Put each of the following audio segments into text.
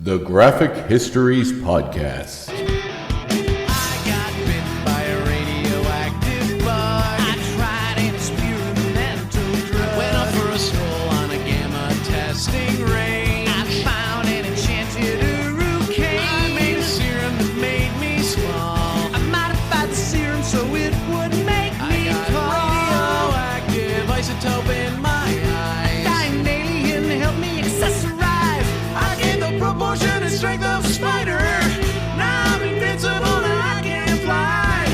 The Graphic Histories Podcast. I got bit by a radioactive bug. I tried an experimental drug. Went up for a stroll on a gamma testing range. I found an enchanted hurricane. I made a serum that made me small. I modified the serum so it would make me tall. Radioactive isotope in my eyes. Dying alien helped me accessorize. I gained the proportion and strength of a spider. Now I'm invincible and I can fly.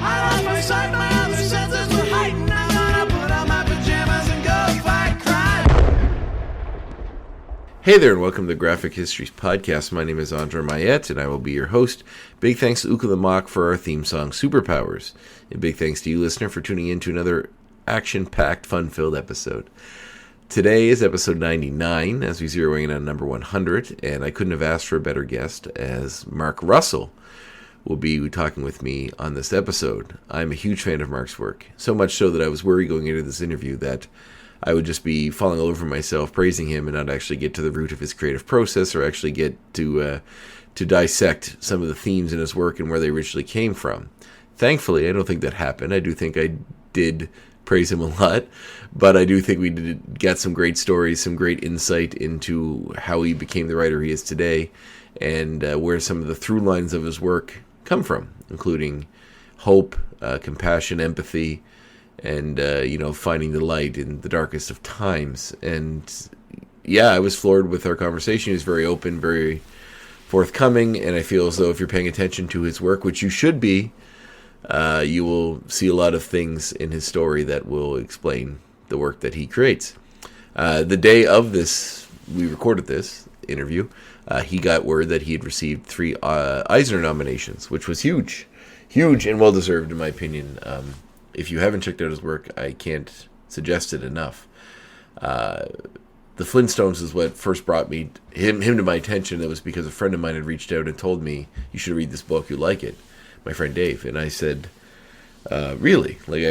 I lost my sight, my other senses were heightened. I'm gonna put on my pajamas and go fight crime. Hey there, and welcome to the Graphic Histories Podcast. My name is André Mayette, and I will be your host. Big thanks to Mock for our theme song, Superpowers. And big thanks to you, listener, for tuning in to another action-packed, fun-filled episode. Today is episode 99, as we zero in on number 100, and I couldn't have asked for a better guest, as Mark Russell will be talking with me on this episode. I'm a huge fan of Mark's work, so much so that I was worried going into this interview that I would just be falling all over myself praising him and not actually get to the root of his creative process or actually get to dissect some of the themes in his work and where they originally came from. Thankfully, I don't think that happened. I do think I did praise him a lot, but I do think we did get some great stories, some great insight into how he became the writer he is today, and where some of the through lines of his work come from, including hope, compassion, empathy, and finding the light in the darkest of times. And yeah, I was floored with our conversation. He was very open, very forthcoming, and I feel as though if you're paying attention to his work, which you should be, you will see a lot of things in his story that will explain the work that he creates. The day of this, we recorded this interview, he got word that he had received 3 Eisner nominations, which was huge and well-deserved in my opinion. If you haven't checked out his work, I can't suggest it enough. The Flintstones is what first brought him to my attention. It was because a friend of mine had reached out and told me, you should read this book, you'll like it. My friend Dave. And I said, really? Like,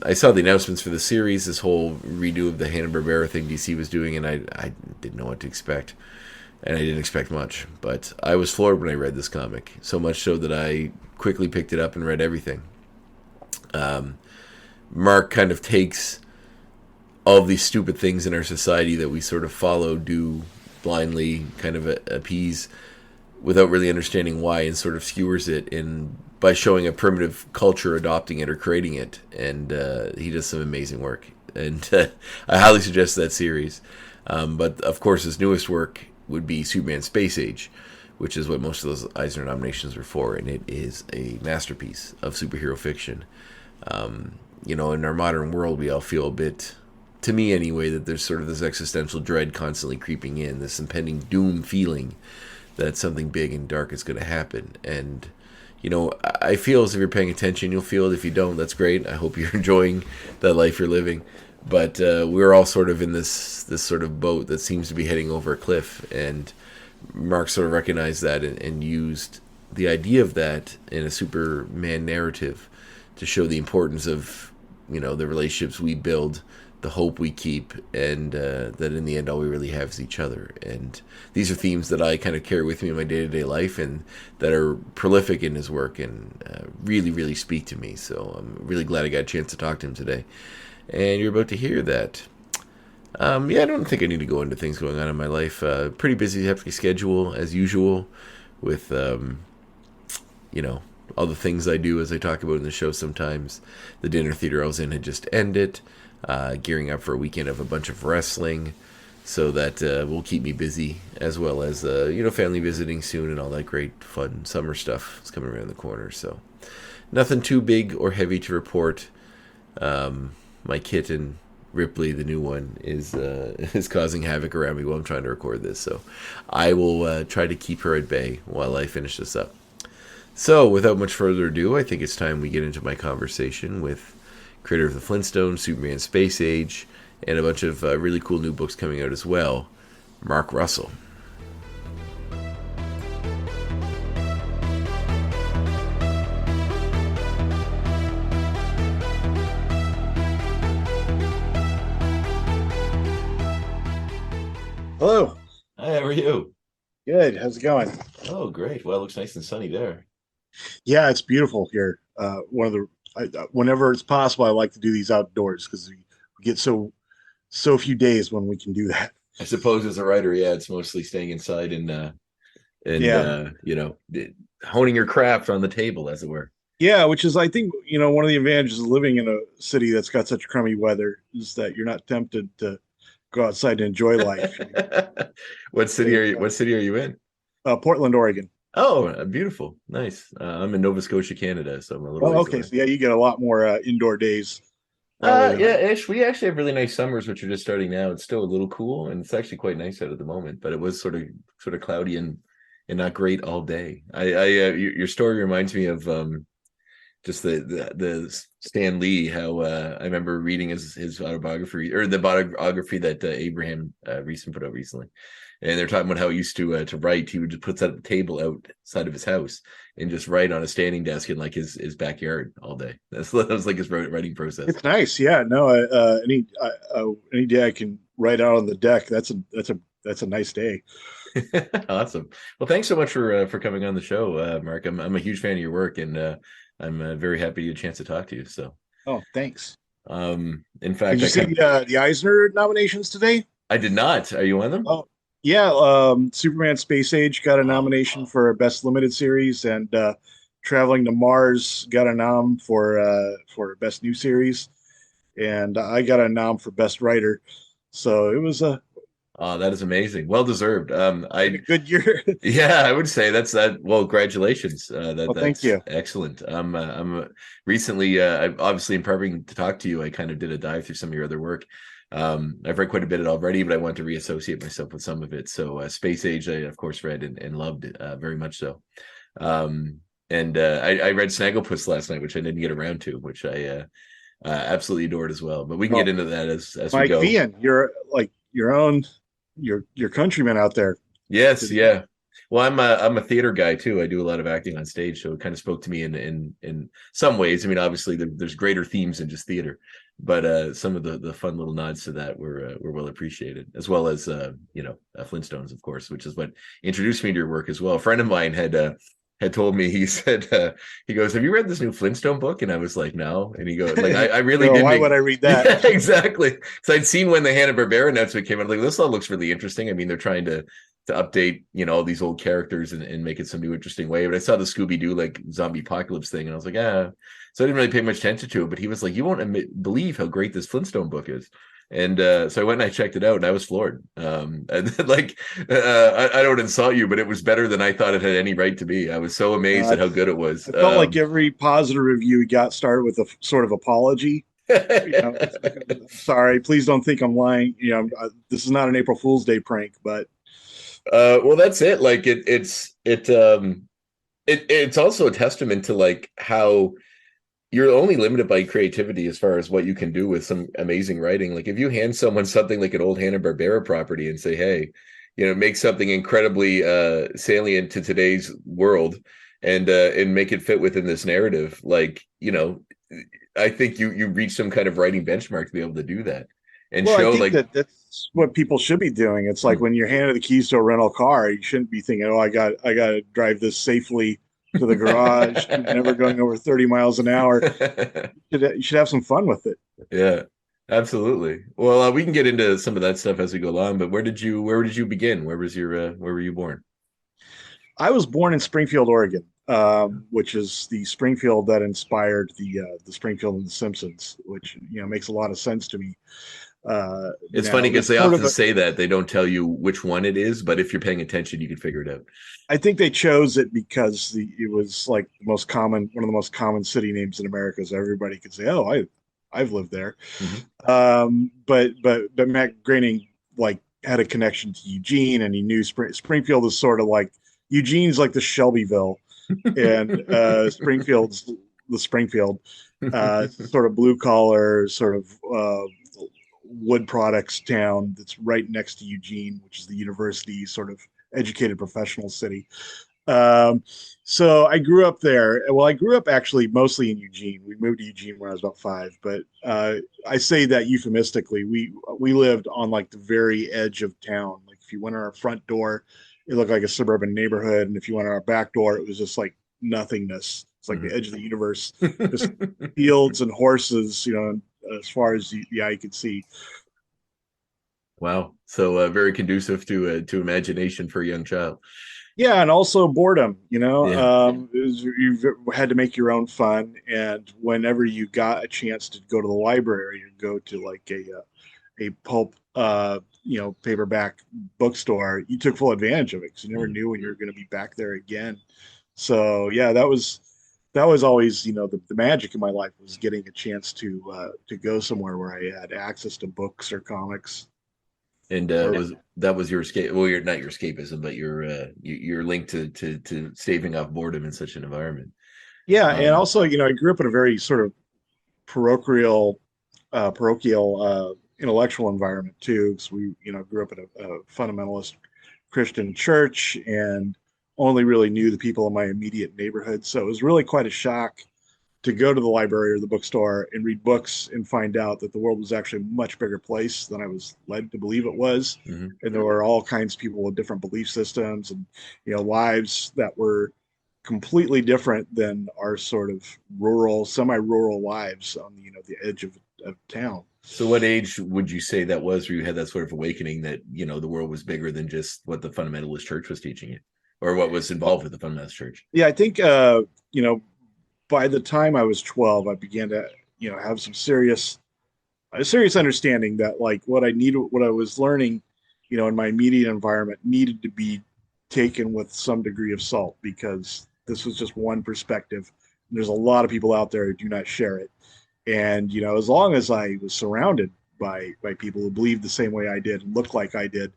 I saw the announcements for the series, this whole redo of the Hanna-Barbera thing DC was doing, and I didn't know what to expect. And I didn't expect much. But I was floored when I read this comic. So much so that I quickly picked it up and read everything. Mark kind of takes all of these stupid things in our society that we sort of follow, do blindly, kind of appease without really understanding why, and sort of skewers it by showing a primitive culture adopting it or creating it. And he does some amazing work. And I highly suggest that series. But of course, his newest work would be Superman Space Age, which is what most of those Eisner nominations were for. And it is a masterpiece of superhero fiction. In our modern world, we all feel a bit, to me anyway, that there's sort of this existential dread constantly creeping in, this impending doom feeling that something big and dark is going to happen. And, I feel as if you're paying attention, you'll feel it. If you don't, that's great. I hope you're enjoying that life you're living. But we're all sort of in this sort of boat that seems to be heading over a cliff. And Mark sort of recognized that and used the idea of that in a Superman narrative to show the importance of, the relationships we build, the hope we keep, and that in the end all we really have is each other. And these are themes that I kind of carry with me in my day-to-day life and that are prolific in his work and really, really speak to me. So I'm really glad I got a chance to talk to him today. And you're about to hear that. I don't think I need to go into things going on in my life. Pretty busy, hectic schedule as usual with, all the things I do, as I talk about in the show sometimes. The dinner theater I was in had just ended. Gearing up for a weekend of a bunch of wrestling, so that will keep me busy, as well as family visiting soon and all that great fun summer stuff is coming around the corner. So nothing too big or heavy to report. My kitten Ripley, the new one, is causing havoc around me while I'm trying to record this, so I will try to keep her at bay while I finish this up. So without much further ado, I think it's time we get into my conversation with creator of the Flintstones, Superman Space Age, and a bunch of really cool new books coming out as well, Mark Russell. Hello. Hi, how are you? Good. How's it going? Oh, great. Well, it looks nice and sunny there. Yeah, it's beautiful here. Whenever it's possible, I like to do these outdoors because we get so few days when we can do that. I suppose as a writer, yeah, it's mostly staying inside and Yeah, honing your craft on the table, as it were. yeah. Which is, I think, one of the advantages of living in a city that's got such crummy weather is that you're not tempted to go outside and enjoy life. What city are you in? Portland, Oregon. Oh, beautiful. Nice. I'm in Nova Scotia, Canada, so I'm a little Oh, ways okay. away. So yeah, you get a lot more indoor days rather than. Yeah, ish. We actually have really nice summers, which are just starting now. It's still a little cool, and it's actually quite nice out at the moment. But it was sort of cloudy and not great all day. Your story reminds me of just the Stan Lee. How I remember reading his autobiography or the biography that Abraham Reeson put out recently, and they're talking about how he used to write. He would just put that table outside of his house and just write on a standing desk in like his backyard all day. That was like his writing process. It's nice. Yeah. No. Any day I can write out on the deck. That's a nice day. Awesome. Well, thanks so much for coming on the show, Mark. I'm a huge fan of your work, and I'm very happy to get a chance to talk to you. So, Oh, thanks. in fact, Did you see the Eisner nominations today? I did not. Are you on them? Oh, yeah. Superman Space Age got a nomination for Best Limited Series, and Traveling to Mars got a nom for Best New Series, and I got a nom for Best Writer. So it was Oh, that is amazing. Well deserved. a good year. Yeah, I would say that's that. Well, congratulations. Well, thank That's you. excellent. I'm recently, obviously in preparing to talk to you, I kind of did a dive through some of your other work. I've read quite a bit already, but I want to reassociate myself with some of it. So, Space Age, I of course read and loved it very much so. And I read Snagglepuss last night, which I didn't get around to, which I absolutely adored as well. But we can get Oh, into that as we Mike go. Vian, you're like your countryman out there. Yes, yeah. Well, I'm a theater guy too. I do a lot of acting on stage, so it kind of spoke to me in some ways. I mean, obviously there's greater themes than just theater, but some of the fun little nods to that were well appreciated, as well as Flintstones, of course, which is what introduced me to your work as well. A friend of mine had told me, he said, he goes, "Have you read this new Flintstone book?" And I was like, "No." And he goes, like, I really No, didn't. why would I read that? Yeah, exactly. Because I'd seen when the Hanna-Barbera announcement came out, like, this all looks really interesting. I mean, they're trying to update, all these old characters and make it some new interesting way. But I saw the Scooby-Doo like zombie apocalypse thing, and I was like, ah. So I didn't really pay much attention to it. But he was like, "You won't believe how great this Flintstone book is." And so I went and I checked it out, and I was floored. And like, I don't insult you, but it was better than I thought it had any right to be. I was so amazed at how good it was. I felt like every positive review got started with a sort of apology. It's like, sorry, please don't think I'm lying. This is not an April Fool's Day prank, but well, that's it. Like it's also a testament to like how you're only limited by creativity as far as what you can do with some amazing writing. Like if you hand someone something like an old Hanna-Barbera property and say, "Hey, make something incredibly salient to today's world and make it fit within this narrative," like, I think you reach some kind of writing benchmark to be able to do that and well, I show think like that's what people should be doing. It's like when you're handed the keys to a rental car, you shouldn't be thinking, "Oh, I got to drive this safely to the garage, never going over 30 miles an hour." You should have some fun with it. Yeah, absolutely. Well, we can get into some of that stuff as we go along, but where did you begin? Where were you born? I was born in Springfield, Oregon, which is the Springfield that inspired the Springfield and the Simpsons, which makes a lot of sense to me. It's Now, funny because it's they sort often of say that they don't tell you which one it is, but if you're paying attention, you can figure it out. I think they chose it because it was like one of the most common city names in America, so everybody could say, "Oh, I've lived there." Mm-hmm. But Matt Groening like had a connection to Eugene, and he knew Springfield is sort of like Eugene's like the Shelbyville, and Springfield's the Springfield, sort of blue collar, sort of wood products town that's right next to Eugene, which is the university sort of educated professional city. So I grew up there. Well, I grew up actually mostly in Eugene. We moved to Eugene when I was about 5, but I say that euphemistically. We lived on like the very edge of town. Like if you went on our front door it looked like a suburban neighborhood, and if you went on our back door, it was just like nothingness. It's like Mhm. the edge of the universe, just fields and horses, as far as the eye could see. Wow. So very conducive to imagination for a young child. Yeah, and also boredom. Yeah. You've had to make your own fun, and whenever you got a chance to go to the library or go to like a pulp, paperback bookstore, you took full advantage of it because you never Mhm. knew when you were going to be back there again. So yeah, that was always the magic in my life was getting a chance to go somewhere where I had access to books or comics. And Or was that was your escape? Well, you're not your escapism, but your link to staving off boredom in such an environment. yeah, and Um, also I grew up in a very sort of parochial intellectual environment too, because we grew up in a fundamentalist Christian church and only really knew the people in my immediate neighborhood. So it was really quite a shock to go to the library or the bookstore and read books and find out that the world was actually a much bigger place than I was led to believe it was. mhm. And there were all kinds of people with different belief systems and lives that were completely different than our sort of rural, semi-rural lives on the edge of town. So, what age would you say that was where you had that sort of awakening that the world was bigger than just what the fundamentalist church was teaching you, or what was involved with the fundamentalist church? Yeah, I think by the time I was 12, I began to have some a serious understanding that like what I was learning, in my immediate environment needed to be taken with some degree of salt because this was just one perspective. And there's a lot of people out there who do not share it. And as long as I was surrounded by people who believed the same way I did and looked like I did,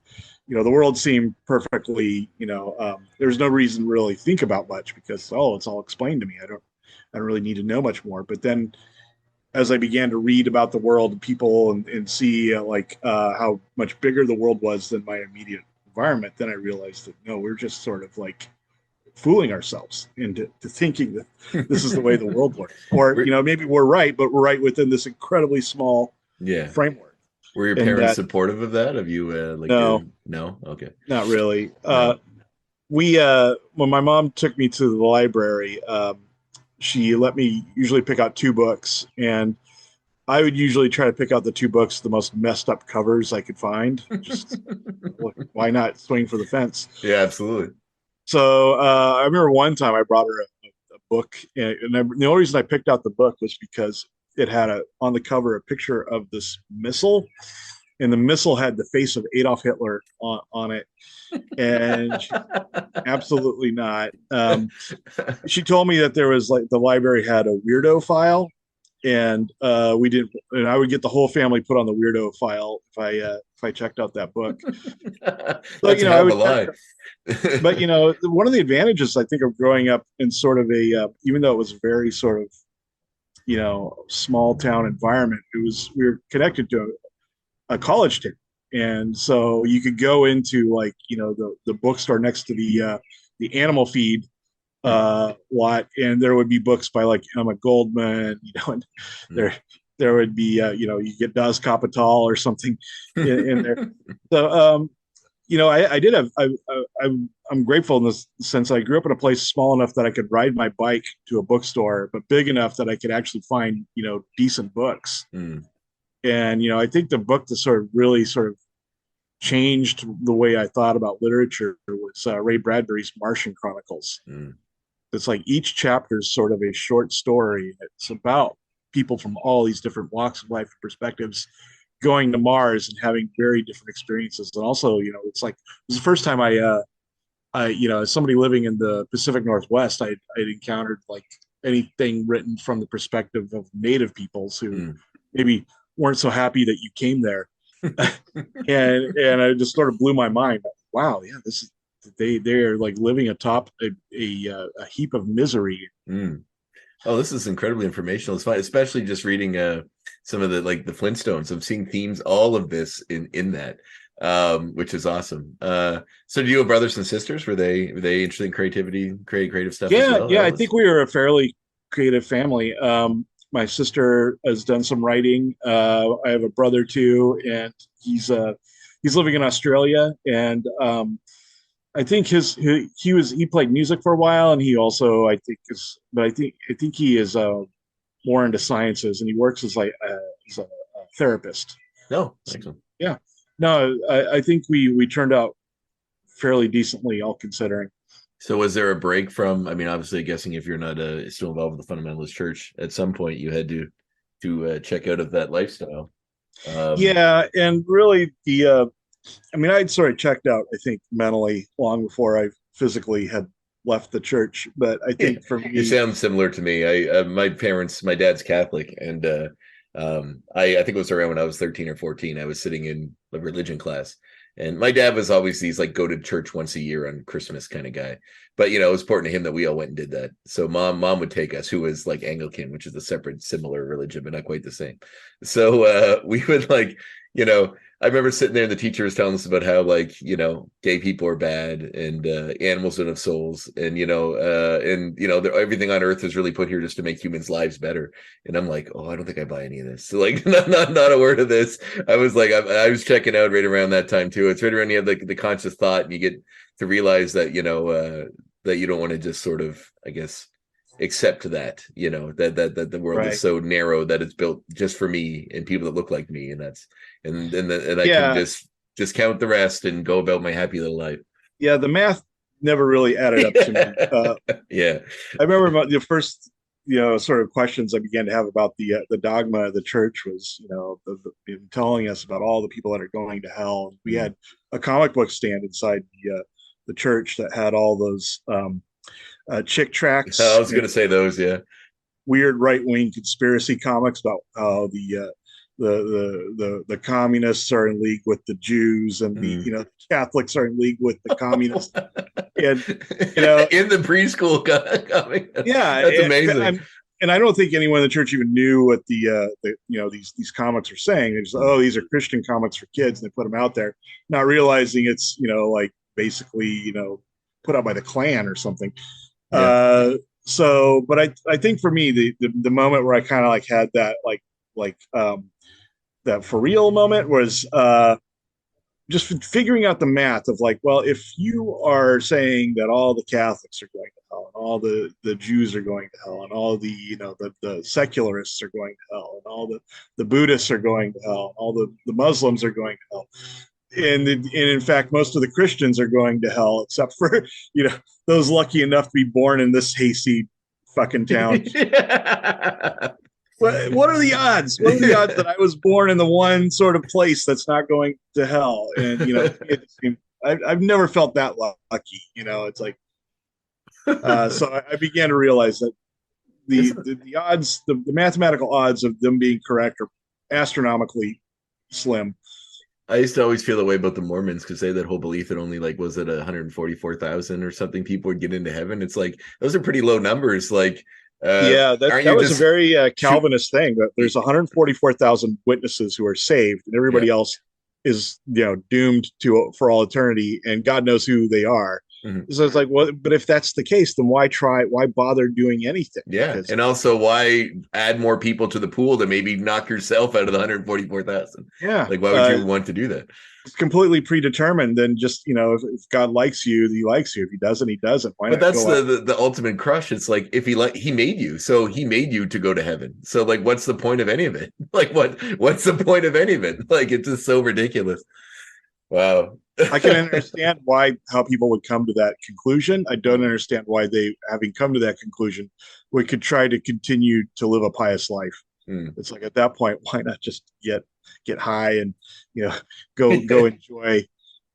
the world seemed perfectly. There's no reason to really think about much because it's all explained to me. I don't really need to know much more. But then as I began to read about the world and people and see how much bigger the world was than my immediate environment, then I realized that no, we're just sort of like fooling ourselves into thinking that this is the way the world works. Or, maybe we're right, but we're right within this incredibly small Yeah. framework. Were your And parents that, supportive of that? Have you no, no? Okay. not really. No. When my mom took me to the library, she let me usually pick out two books, and I would usually try to pick out the two books, the most messed up covers I could find. Just why not swing for the fence? Yeah, absolutely. So I remember one time I brought her a book, and the only reason I picked out the book was because it had on the cover a picture of this missile, and the missile had the face of Adolf Hitler on it, and absolutely not. She told me that there was like the library had a weirdo file, and we didn't. And I would get the whole family put on the weirdo file if I checked out that book. So That's a I hell of a would lie. but one of the advantages I think of growing up in sort of even though it was very sort of small town environment, we were connected to a college town, and so you could go into like the bookstore next to the animal feed lot, and there would be books by like Emma Goldman, and there there would be you get Das Kapital or something in there. So I did have I'm grateful in this sense. I grew up in a place small enough that I could ride my bike to a bookstore, but big enough that I could actually find decent books. Mm. And I think the book that sort of really sort of changed the way I thought about literature was Ray Bradbury's Martian Chronicles. Mm. It's like each chapter is sort of a short story. It's about people from all these different walks of life and perspectives going to Mars and having very different experiences. And also, it's like it was the first time as somebody living in the Pacific Northwest, I'd encountered like anything written from the perspective of Native peoples who maybe weren't so happy that you came there, and it just sort of blew my mind. Wow, yeah, this is they're like living atop a heap of misery. Mm. Oh, this is incredibly informational. It's fun, especially just reading some of the the Flintstones. I'm seeing themes, all of this in that, which is awesome. So, do you have brothers and sisters? Were they interested in creativity, creative stuff as well? Yeah, I think we were a fairly creative family. My sister has done some writing. I have a brother too, and he's living in Australia, and I think he played music for a while, and he also I think he is more into sciences, and he works as a therapist. No, So, excellent. yeah, no, I think we turned out fairly decently, all considering. So was there a break from? I mean, obviously, guessing if you're not still involved with the fundamentalist church, at some point you had to check out of that lifestyle. Yeah, and really I mean, I'd sort of checked out, I think, mentally long before I physically had left the church. But I think for You me, sound similar to me. My dad's Catholic, and I think it was around when I was 13 or 14. I was sitting in a religion class, and my dad was always these like go to church once a year on Christmas kind of guy. But it was important to him that we all went and did that. So mom would take us, who was like Anglican, which is a separate, similar religion, but not quite the same. So we would I remember sitting there and the teacher was telling us about how gay people are bad and animals don't have souls and everything on earth is really put here just to make humans' lives better. And I'm like, oh, I don't think I buy any of this. So, like, not a word of this. I was like, I was checking out right around that time too. It's right around you have the conscious thought and you get to realize that that you don't want to just sort of, I guess, accept that that the world right? is so narrow that it's built just for me and people that look like me, and that's and I can Yeah, just count the rest and go about my happy little life. yeah. The math never really added up to me. Yeah. I remember about the first, sort of questions I began to have about the dogma of the church was, telling us about all the people that are going to hell. We Mm. had a comic book stand inside the church that had all those chick I tracts was and gonna say those, yeah. weird right wing conspiracy comics about how the communists are in league with the Jews and the Mm. Catholics are in league with the communists, and you know In the preschool comic. yeah, That's amazing. and I don't think anyone in the church even knew what these comics were saying. They just, oh, these are Christian comics for kids, and they put them out there, not realizing it's like basically put out by the Klan or something. Yeah. So, but I think for me the moment where I kind of like had that like that for real moment was just figuring out the math of like, well, if you are saying that all the Catholics are going to hell and all the Jews are going to hell and all the secularists are going to hell and all the Buddhists are going to hell and all the Muslims are going to hell. And in fact, most of the Christians are going to hell, except for those lucky enough to be born in this hayseed fucking town. What are the odds? What are the odds that I was born in the one sort of place that's not going to hell? And I've never felt that lucky. It's like so I began to realize that the odds, the mathematical odds of them being correct are astronomically slim. I used to always feel that way about the Mormons because they had that whole belief that only like was it 144,000 or something people would get into heaven. It's like those are pretty low numbers. Like, Yeah, aren't that you was a just very Calvinist thing. That there's 144,000 witnesses who are saved, and yeah? everybody else is doomed to for all eternity, and God knows who they are. Mhm. So it's like, well, but if that's the case, then why try? Why bother doing anything? Yeah, Because and also why add more people to the pool to maybe knock yourself out of the 144,000? yeah, Like, why would you want to do that? it's completely predetermined. Then just if God likes you, he likes you. If he doesn't, he doesn't. Why But not that's go out? the ultimate crush. It's like if he made you, so he made you to go to heaven. So like, what's the point of any of it? Like, what's the point of any of it? Like, it's just so ridiculous. Wow. I can understand how people would come to that conclusion. I don't understand why they, having come to that conclusion, could try to continue to live a pious life. Hmm. It's like at that point, why not just get high and go enjoy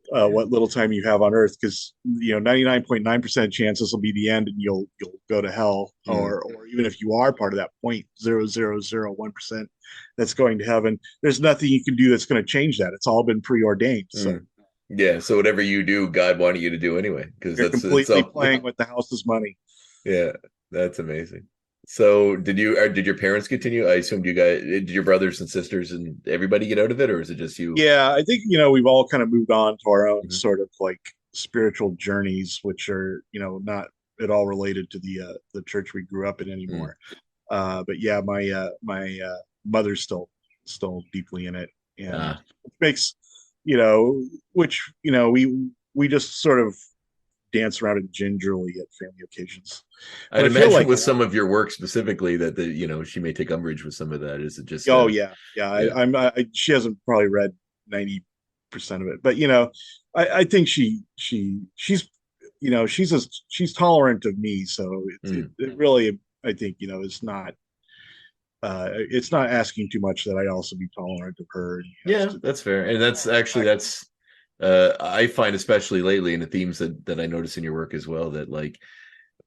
what little time you have on Earth? Because 99.9% chance this will be the end, and you'll go to hell, or even if you are part of that 0.0001% that's going to heaven, there's nothing you can do that's going to change that. It's all been preordained. So. Yeah, so whatever you do, God wanted you to do anyway, because You're that's completely playing with the house's money. yeah, that's amazing. So did your parents continue? I assumed did your brothers and sisters and everybody get out of it, or is it just you? Yeah, I think we've all kind of moved on to our own Mhm. sort of like spiritual journeys, which are not at all related to the church we grew up in anymore. But yeah, my mother's still deeply in it, and Ah, it makes you know which we just sort of dance around it gingerly at family occasions. I'd But I feel imagine like, with some of your work specifically that she may take umbrage with some of that. Is it just? oh yeah, yeah. Yeah. She hasn't probably read 90% of it, but I think she's she's tolerant of me, so it really, I think, it's not asking too much that I also be tolerant of her. Yeah, that's fair, and that's actually I find, especially lately, in the themes that I notice in your work as well, that like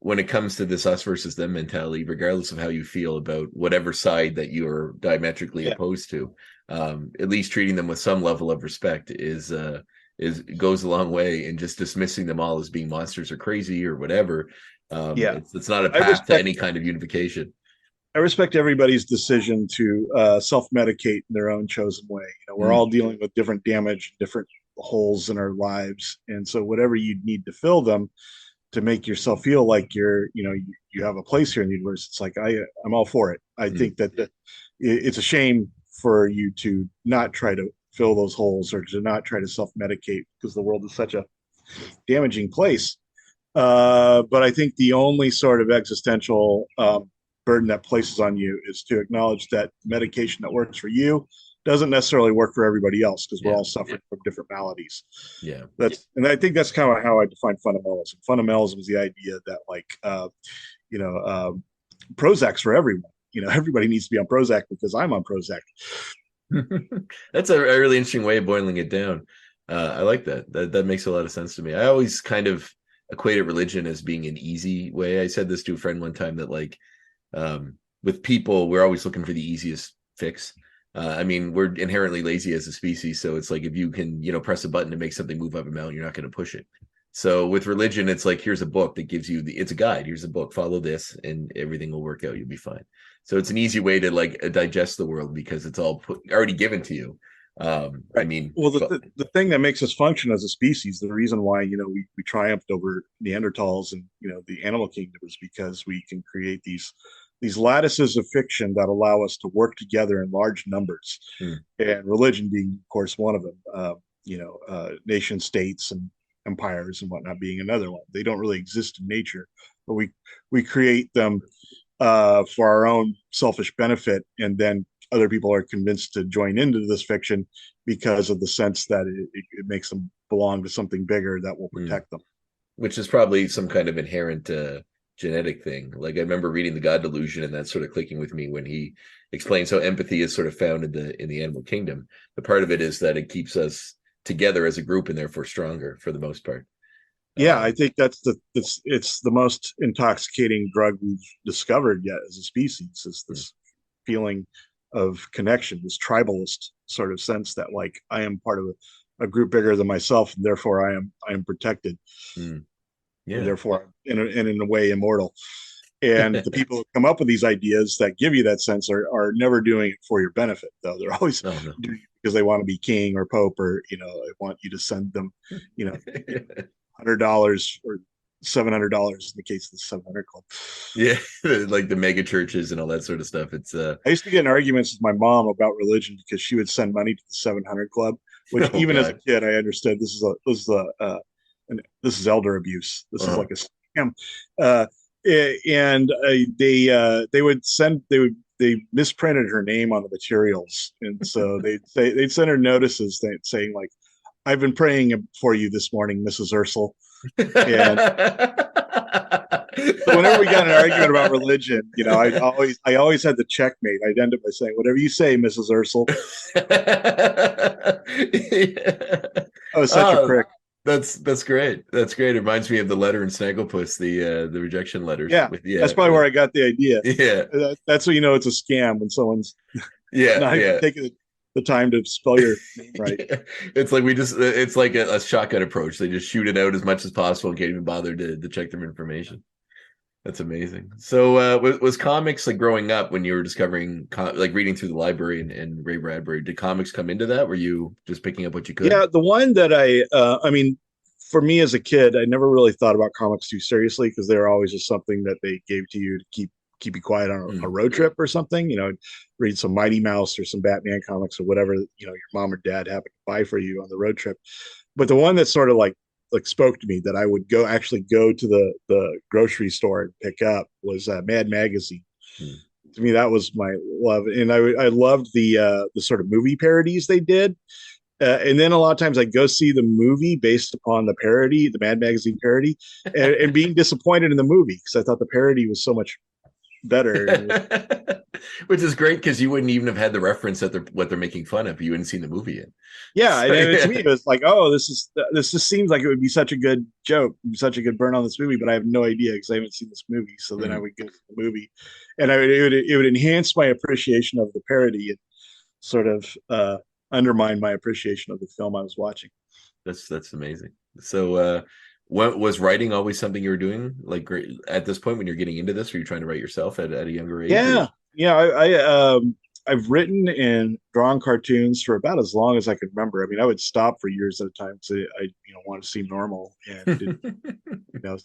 when it comes to this us versus them mentality, regardless of how you feel about whatever side that you're diametrically opposed to, at least treating them with some level of respect is goes a long way in just dismissing them all as being monsters or crazy or whatever. It's not a path to any kind of unification. I respect everybody's decision to self-medicate in their own chosen way. We're all dealing with different damage, different holes in our lives, and so whatever you need to fill them to make yourself feel like you have a place here in the universe, it's like I'm all for it. I think that it's a shame for you to not try to fill those holes or to not try to self-medicate, because the world is such a damaging place. But I think the only sort of existential burden that places on you is to acknowledge that medication that works for you doesn't necessarily work for everybody else, because we're all suffering from different maladies. And I think that's kind of how I define fundamentalism. Fundamentalism is the idea that Prozac's for everyone. Everybody needs to be on Prozac because I'm on Prozac. That's a really interesting way of boiling it down. I like that. That makes a lot of sense to me. I always kind of equated religion as being an easy way. I said this to a friend one time, that like with people, we're always looking for the easiest fix. We're inherently lazy as a species, so it's like if you can press a button to make something move up a mountain, you're not going to push it. So with religion, it's like, here's a book that gives you it's a guide. Here's a book, follow this and everything will work out. You'll be fine. So it's an easy way to like digest the world, because it's all already given to you. The thing that makes us function as a species, the reason why we triumphed over Neanderthals and the animal kingdom, is because we can create these lattices of fiction that allow us to work together in large numbers, and religion being, of course, one of them. Nation states and empires and whatnot being another one. They don't really exist in nature, but we create them for our own selfish benefit, and then other people are convinced to join into this fiction because of the sense that it makes them belong to something bigger that will protect them. Which is probably some kind of inherent genetic thing. Like I remember reading The God Delusion, and that sort of clicking with me when he explains how empathy is sort of found in the animal kingdom. The part of it is that it keeps us together as a group, and therefore stronger for the most part. I think it's the most intoxicating drug we've discovered yet as a species, is this feeling of connection, this tribalist sort of sense that like I am part of a group bigger than myself, and therefore I am protected. And therefore in a way immortal. And the people who come up with these ideas that give you that sense are never doing it for your benefit, though. They're always doing it because they want to be king or pope, or they want you to send them $100 or $700 in the case of the 700 Club. Yeah, like the mega churches and all that sort of stuff. It's I used to get in arguments with my mom about religion because she would send money to the 700 Club, which as a kid I understood this is elder abuse. This is like a scam. They misprinted her name on the materials, and so they'd send her notices saying like, "I've been praying for you this morning, Mrs. Ursel." And so whenever we got in an argument about religion, I always had the checkmate. I'd end up by saying, "Whatever you say, Mrs. Ursel." I was such a prick. That's great. That's great. It reminds me of the letter in Snagglepuss, the rejection letters. Yeah, that's probably where I got the idea. Yeah, that's when it's a scam, when someone's not even taking the time to spell your name right. Yeah. It's like it's like a shotgun approach. They just shoot it out as much as possible and can't even bother to check their information. That's amazing. So was comics, like growing up when you were discovering like reading through the library and Ray Bradbury, did comics come into that? Were you just picking up what you could? Yeah, the one that for me as a kid, I never really thought about comics too seriously, because they were always just something that they gave to you to keep you quiet on a road trip or something. Read some Mighty Mouse or some Batman comics or whatever your mom or dad happened to buy for you on the road trip. But the one that sort of like like spoke to me that I would actually go to the grocery store and pick up was Mad Magazine. Hmm. To me, that was my love, and I loved the sort of movie parodies they did. And then a lot of times I go see the movie based upon the parody, the Mad Magazine parody, and being disappointed in the movie because I thought the parody was so much better. Which is great because you wouldn't even have had the reference that what they're making fun of. You hadn't seen the movie yet. Yeah, So, and to me it was like, oh, this just seems like it would be such a good joke, such a good burn on this movie, but I have no idea because I haven't seen this movie. So then I would go to the movie, and it would enhance my appreciation of the parody and sort of undermine my appreciation of the film I was watching. That's amazing. So, what was writing always something you were doing? Like at this point when you're getting into this, were you trying to write yourself at a younger age? Yeah, or? yeah. I've written and drawn cartoons for about as long as I could remember. I mean, I would stop for years at a time because I want to seem normal, and How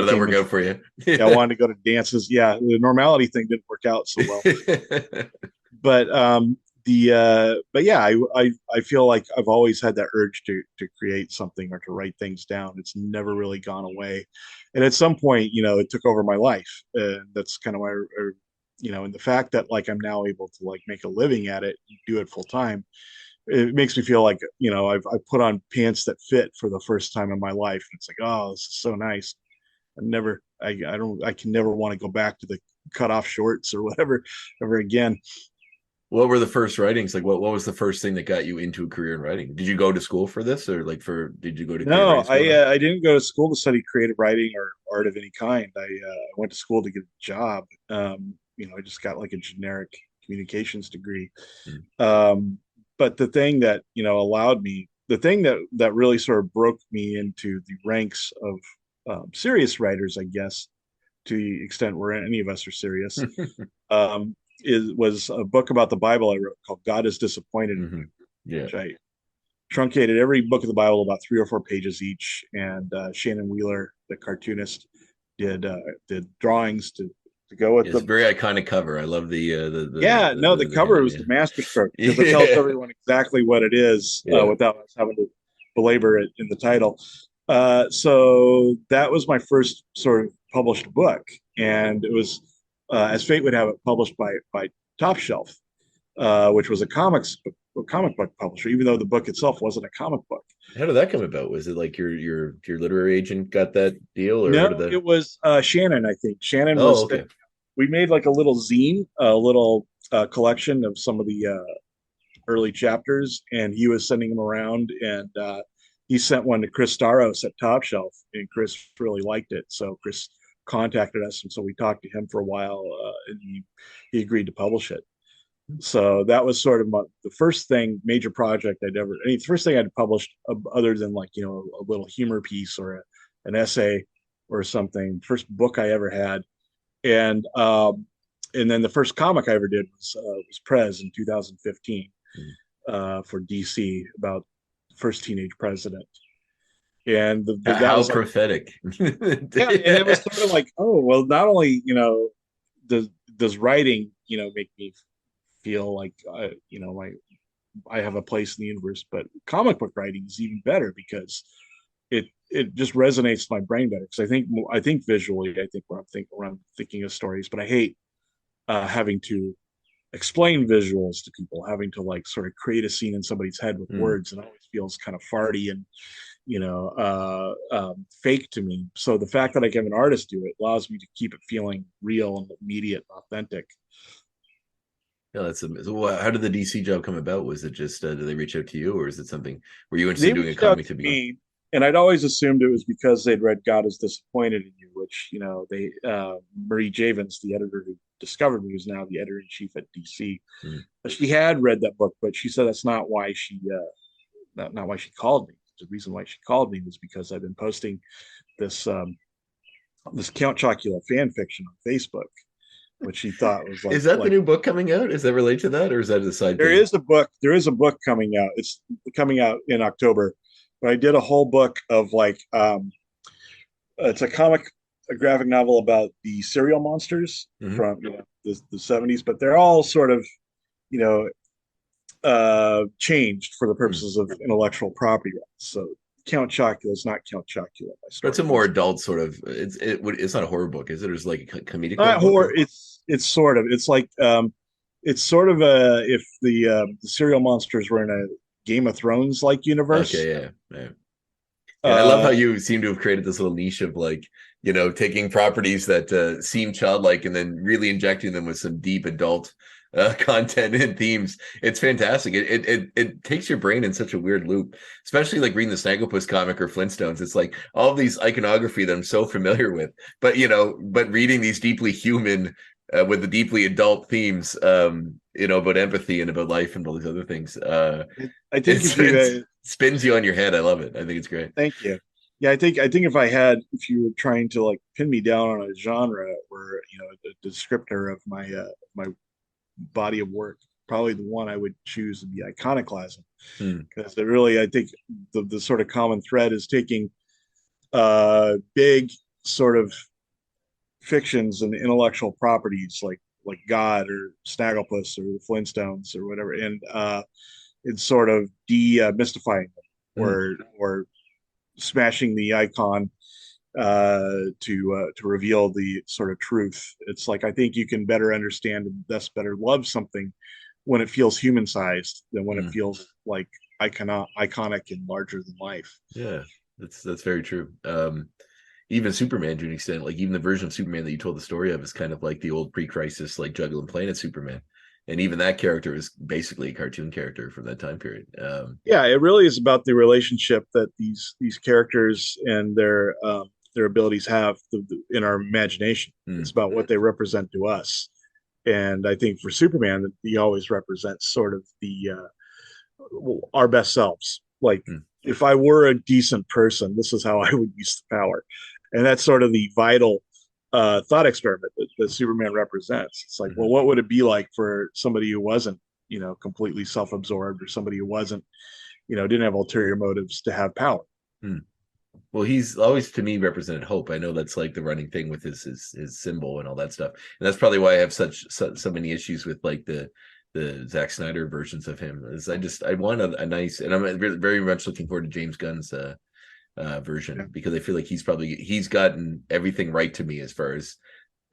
did that work out for you? Yeah, I wanted to go to dances. Yeah, the normality thing didn't work out so well. But yeah, I feel like I've always had that urge to create something or to write things down. It's never really gone away, and at some point, it took over my life. And that's kind of why, and the fact that like I'm now able to like make a living at it, do it full time, it makes me feel like I put on pants that fit for the first time in my life. And it's like, oh, this is so nice. I can never want to go back to the cut off shorts or whatever ever again. What were the first writings? Like what was the first thing that got you into a career in writing? Did you go to school for this or did you go to No, I didn't go to school to study creative writing or art of any kind. I went to school to get a job. I just got like a generic communications degree. But the thing that, allowed me, the thing that really sort of broke me into the ranks of serious writers, I guess, to the extent where any of us are serious, was a book about the Bible I wrote called God is Disappointed in You, Yeah. which I truncated every book of the Bible about 3 or 4 pages each. And Shannon Wheeler, the cartoonist, did drawings to go with It's a very iconic cover. I love the cover was the masterstroke because it tells everyone exactly what it is without us having to belabor it in the title. So that was my first sort of published book, and it was as fate would have it, published by Top Shelf, which was a comic book publisher, even though the book itself wasn't a comic book. How did that come about? Was it like your literary agent got that deal, or no? It was Shannon. I think Shannon was. Okay. We made like a little zine, a little collection of some of the early chapters, and he was sending them around, and he sent one to Chris Staros at Top Shelf, and Chris really liked it, so Chris contacted us, and so we talked to him for a while, and he agreed to publish it. So that was sort of the first major project first thing I'd published other than like a little humor piece or an essay or something. First book I ever had. And then the first comic I ever did was Prez in 2015 for DC about the first teenage president. And the guy how was prophetic. Yeah, and it was sort of like, oh well, not only does writing make me feel like I have a place in the universe, but comic book writing is even better because it just resonates my brain better, because I think visually, I think when I'm thinking of stories, but I hate having to explain visuals to people, having to like sort of create a scene in somebody's head with words, and it always feels kind of farty and fake to me. So the fact that I can have an artist do it allows me to keep it feeling real and immediate and authentic. Yeah, that's amazing. So how did the DC job come about? Was it just did they reach out to you, or is it something were you interested in doing a comic to begin? And I'd always assumed it was because they'd read God is Disappointed in You, which they Marie Javins, the editor who discovered me, who's now the editor-in-chief at DC. She had read that book, but she said that's not why she not why she called me. The reason why she called me was because I've been posting this Count Chocula fan fiction on Facebook, which she thought was like. Is that the new book coming out? Is that related to that, or is that a side? There is a book coming out. It's coming out in October. But I did a whole book of like it's a graphic novel about the cereal monsters from the 70s, but they're all sort of changed for the purposes of intellectual property rights. So Count Chocula is not Count Chocula. But it's a more adult sort of. It's not a horror book, is it? Or is it like a comedic Not book? horror. It's sort of. It's like it's sort of a if the cereal monsters were in a Game of Thrones like universe. Okay, yeah. And I love how you seem to have created this little niche of like, taking properties that seem childlike and then really injecting them with some deep adult content and themes. It's fantastic. It takes your brain in such a weird loop, especially like reading the Snagglepuss comic or Flintstones. It's like all these iconography that I'm so familiar with, but reading these deeply human with the deeply adult themes, about empathy and about life and all these other things. I think it spins you on your head. I love it. I think it's great. Thank you. Yeah, I think if you were trying to like pin me down on a genre or a descriptor of my my body of work, probably the one I would choose would be iconoclasm, because I think the sort of common thread is taking big sort of fictions and intellectual properties like God or Snagglepuss or the Flintstones or whatever, and it's sort of demystifying them or smashing the icon to reveal the sort of truth. It's like I think you can better understand and thus better love something when it feels human sized than when it feels like iconic and larger than life. Yeah, that's very true. Even Superman to an extent, like even the version of Superman that you told the story of is kind of like the old pre-crisis, like Juggling Planet Superman. And even that character is basically a cartoon character from that time period. Yeah, it really is about the relationship that these characters and their abilities have in our imagination. It's about what they represent to us. And I think for Superman, he always represents sort of our best selves. Like if I were a decent person, this is how I would use the power. And that's sort of the vital thought experiment that Superman represents. It's like, well, what would it be like for somebody who wasn't, completely self-absorbed, or somebody who wasn't, didn't have ulterior motives to have power? Well, he's always to me represented hope. I know that's like the running thing with his symbol and all that stuff, and that's probably why I have so many issues with like the Zack Snyder versions of him. Is I want a nice, and I'm very much looking forward to James Gunn's version, because I feel like he's gotten everything right to me as far as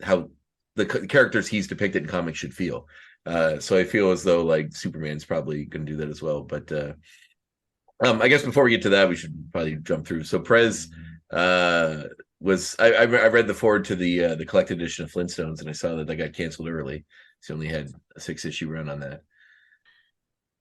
how the characters he's depicted in comics should feel. So I feel as though like Superman's probably going to do that as well. But I guess before we get to that, we should probably jump through. So Prez was I read the forward to the collected edition of Flintstones, and I saw that got canceled early. So only had a 6-issue run on that.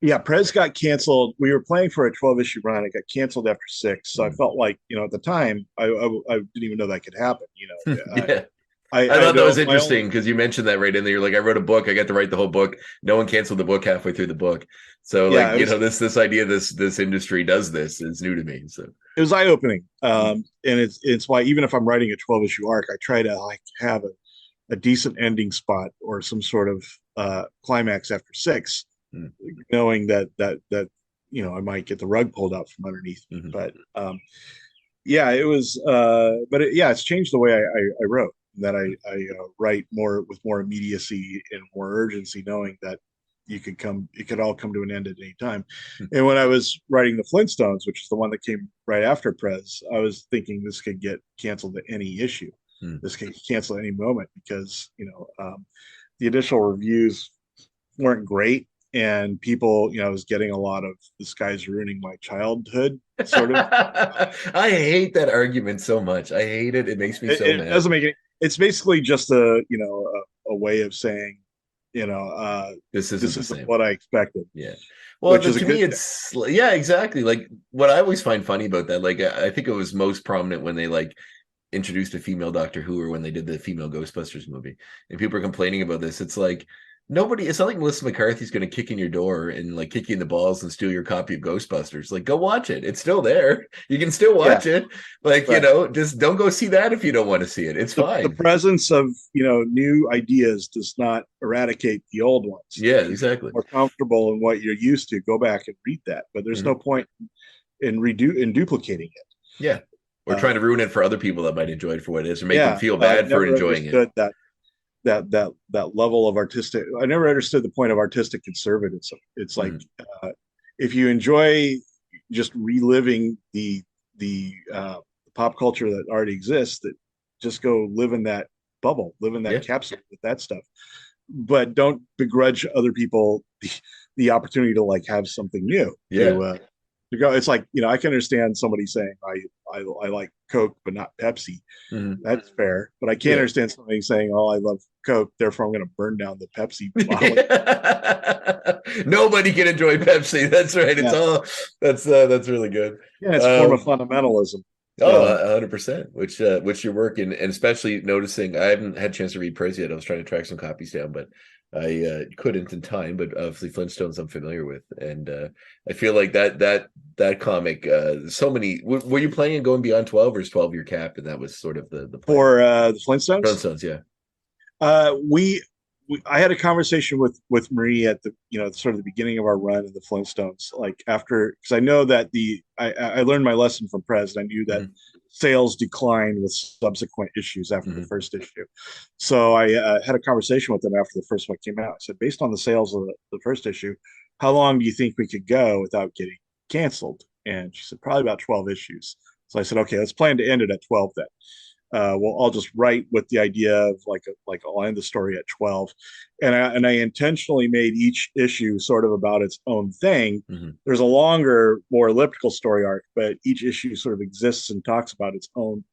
Yeah, Prez got canceled. We were playing for a 12-issue run. It got canceled after 6. So I felt like, at the time, I didn't even know that could happen. Yeah. I thought that was interesting because you mentioned that right in there. You're like, I wrote a book. I got to write the whole book. No one canceled the book halfway through the book. So this idea this industry does this is new to me. So it was eye-opening. And it's why even if I'm writing a 12-issue arc, I try to like have a decent ending spot or some sort of climax after 6, knowing that I might get the rug pulled out from underneath. But it was it's changed the way I wrote, that I write with more immediacy and more urgency, knowing that it could all come to an end at any time. And when I was writing the Flintstones, which is the one that came right after Prez, I was thinking this could get canceled at any issue. This could cancel at any moment, because the initial reviews weren't great, and people, I was getting a lot of "this guy's ruining my childhood" sort of. I hate that argument so much. I hate it. It makes me so mad. It doesn't make it. It's basically just a way of saying, this isn't what I expected. Yeah. Well, to me, it's exactly. Like what I always find funny about that. Like I think it was most prominent when they like introduced a female Doctor Who, or when they did the female Ghostbusters movie, and people are complaining about this. It's like it's not like Melissa McCarthy's going to kick in your door and like kick you in the balls and steal your copy of Ghostbusters. Like, go watch it. It's still there. You can still watch it. Like, right. Just don't go see that if you don't want to see it. It's fine. The presence of, new ideas does not eradicate the old ones. Yeah, exactly. More comfortable in what you're used to, go back and read that. But there's no point in duplicating it. Yeah. Or trying to ruin it for other people that might enjoy it for what it is, or make them feel bad for enjoying it. That level of artistic, I never understood the point of artistic conservatism. It's like if you enjoy just reliving the pop culture that already exists, that just go live in that bubble, live in that Yeah. capsule with that stuff, but don't begrudge other people the opportunity to like have something new Yeah. to go. It's like, I can understand somebody saying I like Coke but not Pepsi. Mhm. That's fair, but I can't Yeah. understand somebody saying, "Oh, I love Coke, therefore I'm going to burn down the Pepsi bottle." Nobody can enjoy Pepsi. That's right. It's Yeah, all that's really good. yeah, it's a form of Um, fundamentalism. Oh, So 100%. Which your work and especially noticing. I haven't had a chance to read Prez yet. I was trying to track some copies down, but I couldn't in time. But obviously, Flintstones I'm familiar with, and I feel like that comic. So many. Were you planning on going beyond 12, or is 12 your cap? And that was sort of the plan. for the Flintstones, Flintstones, yeah. we I had a conversation with Marie at the sort of the beginning of our run in the Flintstones, like after, because I know that I learned my lesson from Prez, and I knew that Mhm. sales declined with subsequent issues after the Mhm. first issue. So I had a conversation with them after the first one came out. I said, based on the sales of the first issue, how long do you think we could go without getting canceled? And she said, probably about 12 issues. So I said, okay, let's plan to end it at 12 then. Well, I'll just write with the idea of like I'll end the story at 12, and I intentionally made each issue sort of about its own thing. Mhm. There's a longer, more elliptical story arc, but each issue sort of exists and talks about its own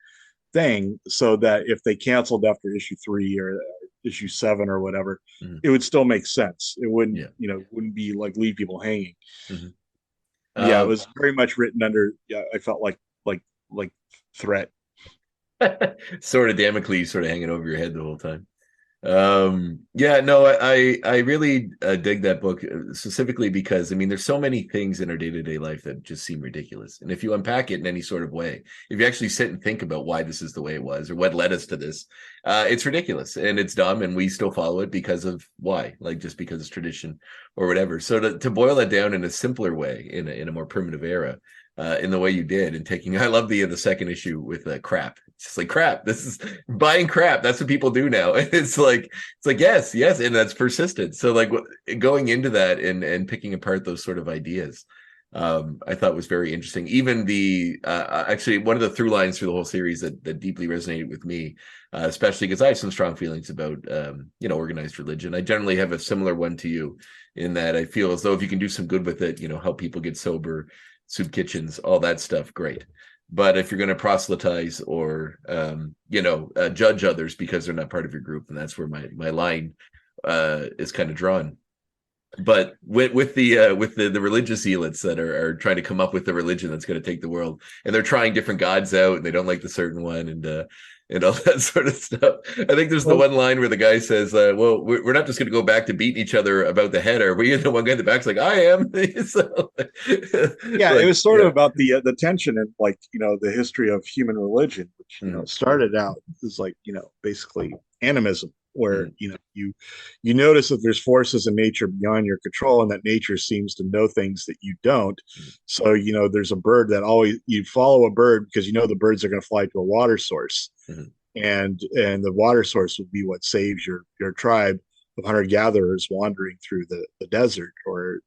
thing, so that if they canceled after issue 3 or issue 7 or whatever, Mhm. it would still make sense. It wouldn't, Yeah. wouldn't be like leave people hanging. Mhm. Yeah, it Um, was very much written under. Yeah, I felt like threat. sort of Damocles sort of hanging over your head the whole time. Yeah, no, I really dig that book specifically because I mean there's so many things in our day-to-day life that just seem ridiculous, and if you unpack it in any sort of way, if you actually sit and think about why this is the way it was or what led us to this, it's ridiculous and it's dumb, and we still follow it because of why, like just because it's tradition or whatever. So to boil it down in a simpler way, in a more primitive era, in the way you did, and taking, I love the second issue with crap. It's just like crap. This is buying crap. That's what people do now. It's like yes, and that's persistent. So like going into that and picking apart those sort of ideas, I thought was very interesting. Even the actually one of the through lines through the whole series that deeply resonated with me, especially because I have some strong feelings about organized religion. I generally have a similar one to you in that I feel as though if you can do some good with it, help people get sober, soup kitchens, all that stuff, great. But if you're going to proselytize or judge others because they're not part of your group, and that's where my line is kind of drawn. But with the religious zealots that are trying to come up with the religion that's going to take the world, and they're trying different gods out, and they don't like the certain one, and all that sort of stuff. I think there's the Well, one line where the guy says, "Well, we're not just going to go back to beating each other about the head, are we?" And the one guy in the back's like, "I am." So, yeah, it like, was sort of yeah. about the tension in, like, the history of human religion, which Mm, started out as, like, basically animism, where mm, you notice that there's forces in nature beyond your control, and that nature seems to know things that you don't. mm, So there's a bird that always, you follow a bird because the birds are going to fly to a water source, mm, and the water source would be what saves your tribe of hunter gatherers wandering through the desert, or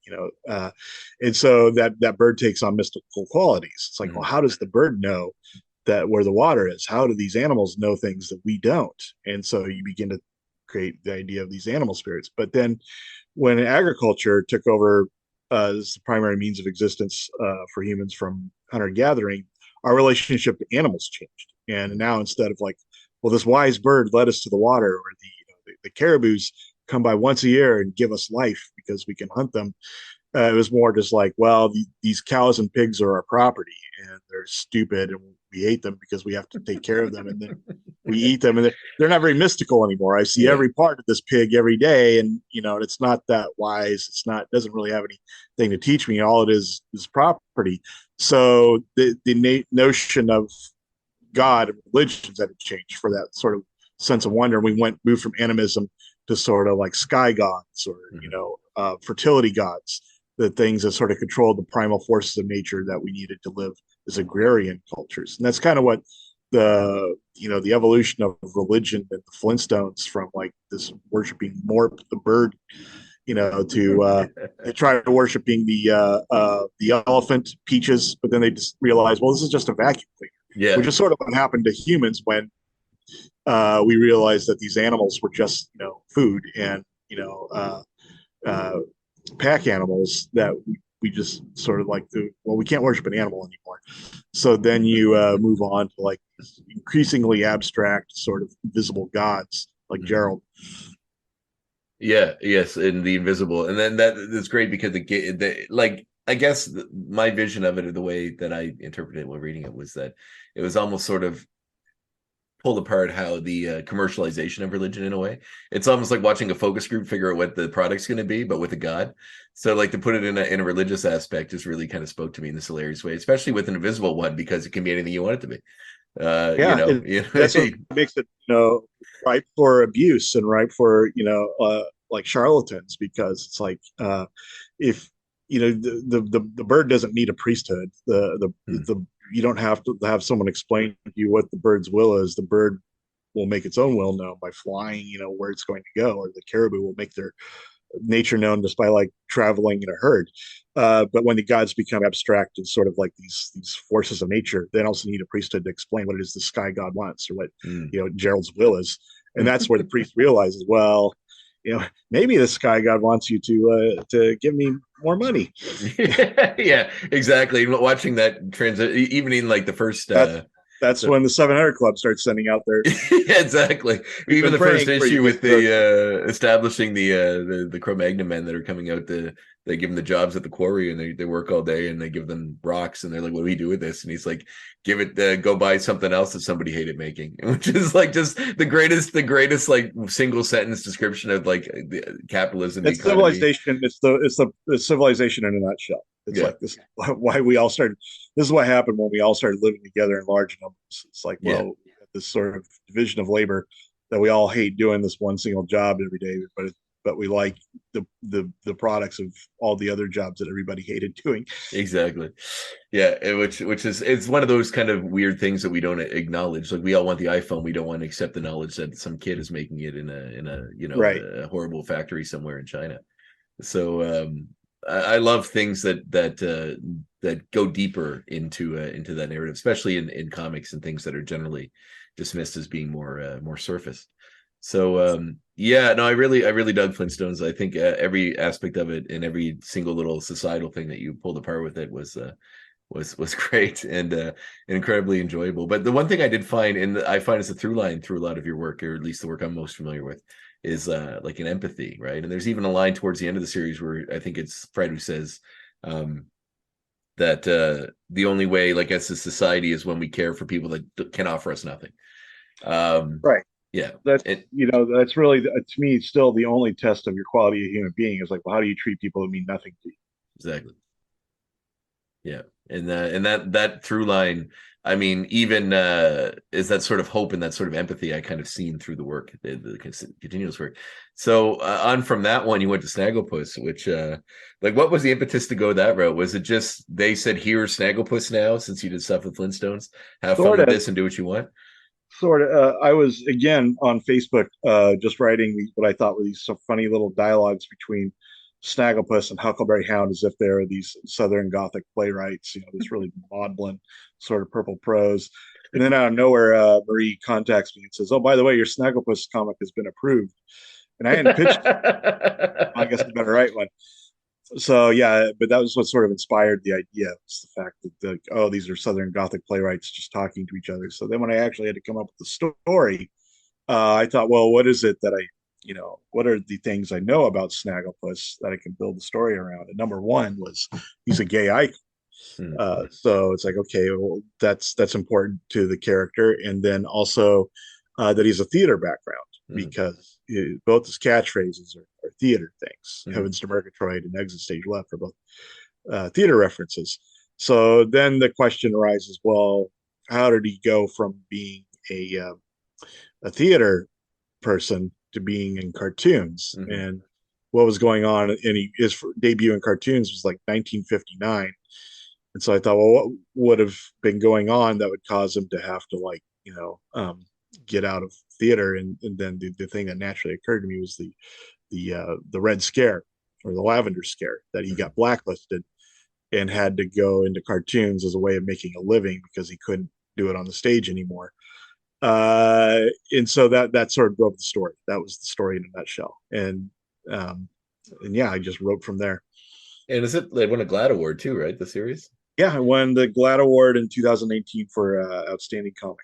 and so that bird takes on mystical qualities. It's like, well, mm, how does the bird know that where the water is? How do these animals know things that we don't? And so you begin to create the idea of these animal spirits. But then when agriculture took over as the primary means of existence for humans from hunter gathering, our relationship to animals changed. And now, instead of like, well, this wise bird led us to the water, or the caribous come by once a year and give us life because we can hunt them. It was more just like, well, these cows and pigs are our property, and they're stupid, and we hate them because we have to take care of them, and then we eat them, and they're not very mystical anymore. I see yeah. every part of this pig every day, and it's not that wise. Doesn't really have anything to teach me. All it is property. So the notion of God and religions had to change for that sort of sense of wonder. We moved from animism to sort of like sky gods, or Mm, fertility gods, the things that sort of controlled the primal forces of nature that we needed to live as agrarian cultures. And that's kind of what the evolution of religion and the Flintstones, from like this worshiping Morp the bird to try worshiping the elephant Peaches, but then they just realize, well, this is just a vacuum cleaner, Yeah. which is sort of what happened to humans when we realized that these animals were just food and uh, pack animals that we just sort of like to, well, we can't worship an animal anymore. So then you move on to like increasingly abstract sort of invisible gods like Gerald. Yeah, yes, and the invisible, and then that's great because like I guess my vision of it, or the way that I interpreted it while reading it, was that it was almost sort of pulled apart how the commercialization of religion, in a way, it's almost like watching a focus group figure out what the product's going to be, but with a god. So like to put it in a religious aspect just really kind of spoke to me in this hilarious way, especially with an invisible one, because it can be anything you want it to be. That's what makes it ripe for abuse and ripe for like charlatans, because it's like if the bird doesn't need a priesthood. The you don't have to have someone explain to you what the bird's will is. The bird will make its own will known by flying, where it's going to go, or the caribou will make their nature known just by like traveling in a herd. But when the gods become abstract and sort of like these forces of nature, they also need a priesthood to explain what it is the sky god wants, or what Gerald's will is. And that's where the priest realizes, well, maybe the sky god wants you to give me more money. Yeah, exactly. Watching that transit, even in like the first that's when the 700 Club starts sending out their yeah, exactly. Even the first issue with the establishing the Cro-Magnon men that are coming out, they give them the jobs at the quarry, and they work all day, and they give them rocks, and they're like, what do we do with this? And he's like, give it, go buy something else that somebody hated making, which is like just the greatest like single sentence description of like the capitalism. It's civilization. It's the civilization in a nutshell. It's like this. Why we all started. This is what happened when we all started living together in large numbers. It's like, well, this sort of division of labor that we all hate doing this one single job every day, but we like the products of all the other jobs that everybody hated doing. Exactly. Yeah, which is, it's one of those kind of weird things that we don't acknowledge. Like we all want the iPhone, we don't want to accept the knowledge that some kid is making it in a horrible factory somewhere in China. So I love things that go deeper into that narrative, especially in comics and things that are generally dismissed as being more surface. So I really dug Flintstones. I think every aspect of it and every single little societal thing that you pulled apart with it was great and incredibly enjoyable. But the one thing I did find, and I find as a through line through a lot of your work, or at least the work I'm most familiar with, is like an empathy, right? And there's even a line towards the end of the series where I think it's Fred who says that the only way, like, as a society, is when we care for people that can offer us nothing. Right. Yeah. That's really, to me, still the only test of your quality as a human being is like, well, how do you treat people that mean nothing to you? Exactly. Yeah. And that through line, I mean, even is that sort of hope and that sort of empathy I kind of seen through the work, the continuous work. So on from that one, you went to Snagglepuss, which like, what was the impetus to go that route? Was it just they said, here's Snagglepuss now, since you did stuff with Flintstones, have fun with this and do what you want? Sort of. I was again on Facebook just writing what I thought were these some funny little dialogues between Snagglepuss and Huckleberry Hound, as if they're these Southern Gothic playwrights, this really maudlin sort of purple prose. And then out of nowhere, Marie contacts me and says, "Oh, by the way, your Snagglepuss comic has been approved." And I hadn't pitched it. I guess I better write one. So yeah, but that was what sort of inspired the idea, was the fact that these are Southern Gothic playwrights just talking to each other. So then when I actually had to come up with the story, I thought, well, what is it that what are the things I know about Snagglepuss that I can build the story around? And number one was he's a gay icon. So it's like, okay, well, that's important to the character. And then also that he's a theater background, because both his catchphrases are theater things. Heavens to Murgatroyd and Exit Stage Left are both theater references. So then the question arises, well, how did he go from being a theater person to being in cartoons? And what was going on? And his debut in cartoons was like 1959. And so I thought, well, what would have been going on that would cause him to have to get out of theater? And then the thing that naturally occurred to me was the Red Scare, or the lavender scare, that he got blacklisted and had to go into cartoons as a way of making a living because he couldn't do it on the stage anymore. And so that sort of drove the story. That was the story in a nutshell. And yeah, I just wrote from there. And they won a GLAAD award too, right? The series. Yeah, I won the GLAAD award in 2018 for outstanding comic.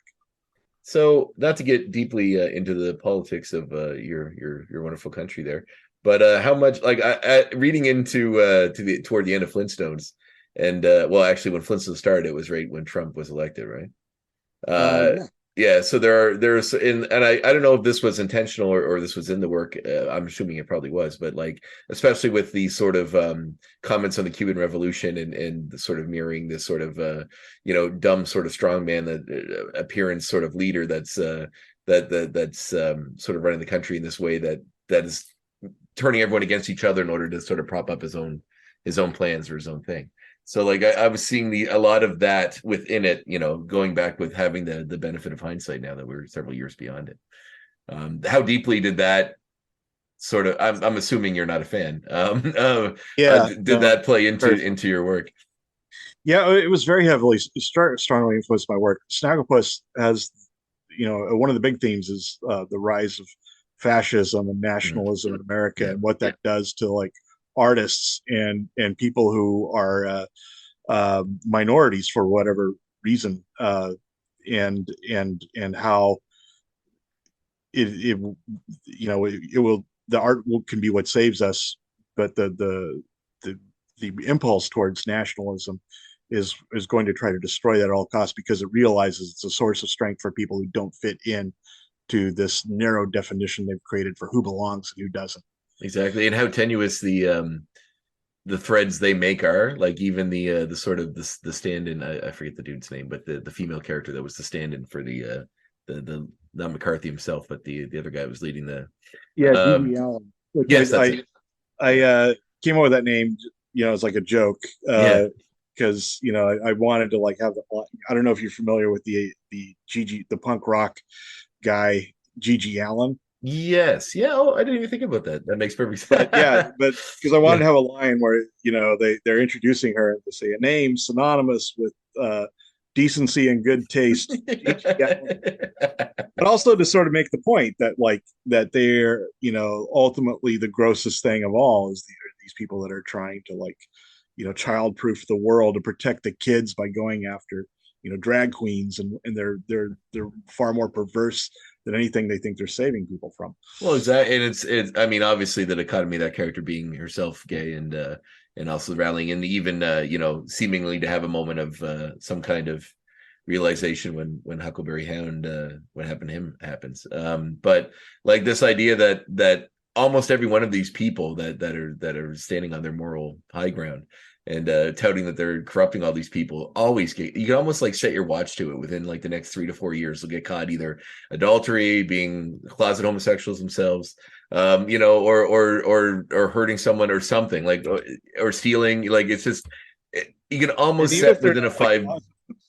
So, not to get deeply into the politics of your wonderful country there, but how much, like, reading into toward the end of Flintstones, and well, actually, when Flintstones started, it was right when Trump was elected, right? Yeah. Yeah. So there's and I don't know if this was intentional or this was in the work. I'm assuming it probably was, but like, especially with the sort of comments on the Cuban Revolution and the sort of mirroring this sort of dumb sort of strongman that appearance sort of leader that's that's sort of running the country in this way that is turning everyone against each other in order to sort of prop up his own plans or his own thing. So like I was seeing a lot of that within it, going back with having the benefit of hindsight now that we're several years beyond it. How deeply did that sort of? I'm assuming you're not a fan. Did that play into your work? Yeah, it was very heavily, strongly influenced my work. Snagglepuss has, one of the big themes is the rise of fascism and nationalism in America, and what that does to like artists and people who are minorities for whatever reason, and how it will, the art can be what saves us, but the impulse towards nationalism is going to try to destroy that at all costs, because it realizes it's a source of strength for people who don't fit in to this narrow definition they've created for who belongs and who doesn't. Exactly, and how tenuous the threads they make are. Like even the sort of the stand-in, I forget the dude's name, but the female character that was the stand-in for the not McCarthy himself, but the other guy who was leading the Gigi Allen. Yes, I came up with that name, as like a joke, because I wanted to like have I don't know if you're familiar with the punk rock guy Gigi Allen. Yes. Yeah. Oh, I didn't even think about that. That makes perfect sense. But because I wanted to have a line where they're introducing her to say a name synonymous with decency and good taste, but also to sort of make the point that that they're ultimately the grossest thing of all is these people that are trying to child-proof the world to protect the kids by going after drag queens, and they're far more perverse than anything they think they're saving people from. Well, exactly, and it's I mean, obviously the dichotomy of that character being herself gay and also rallying, and even seemingly to have a moment of some kind of realization when Huckleberry Hound what happened to him happens. But like this idea that almost every one of these people that are standing on their moral high ground and touting that they're corrupting all these people always you can almost like set your watch to it within like the next 3 to 4 years. They'll get caught either adultery, being closet homosexuals themselves, or hurting someone or something, like or stealing. Like it's just you can almost set within a 5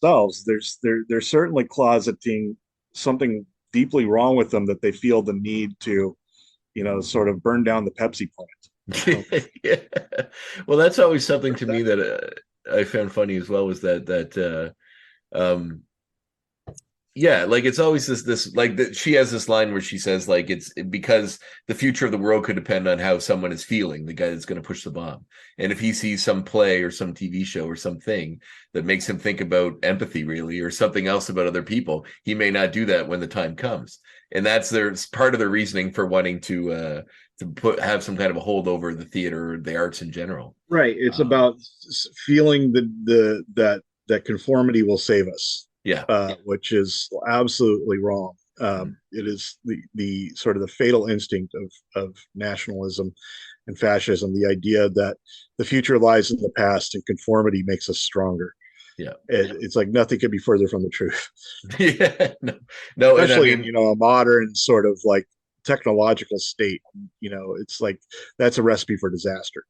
themselves. They're certainly closeting something deeply wrong with them that they feel the need to sort of burn down the Pepsi plant. Yeah. Well, that's always something to me that I found funny as well, was that like it's always this like that she has this line where she says like it's because the future of the world could depend on how someone is feeling, the guy that's going to push the bomb. And if he sees some play or some TV show or something that makes him think about empathy really, or something else about other people, he may not do that when the time comes. And that's part of their reasoning for wanting to have some kind of a hold over the theater or the arts in general. Right. It's about feeling that conformity will save us. Yeah. Which is absolutely wrong. It is the sort of the fatal instinct of nationalism and fascism, the idea that the future lies in the past and conformity makes us stronger. Yeah. It's like nothing could be further from the truth. Yeah. No, especially in a modern sort of like technological state. It's like that's a recipe for disaster.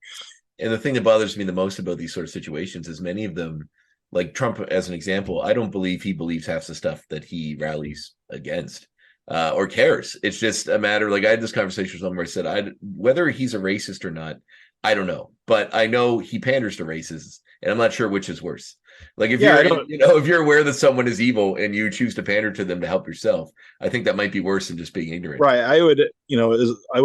And the thing that bothers me the most about these sort of situations is many of them, like Trump as an example, I don't believe he believes half the stuff that he rallies against or cares. It's just a matter, like I had this conversation with someone where I said, whether he's a racist or not, I don't know, but I know he panders to racists, and I'm not sure which is worse. Like if Yeah, I you're, don't. if you're aware that someone is evil and you choose to pander to them to help yourself, I think that might be worse than just being ignorant. Right. I would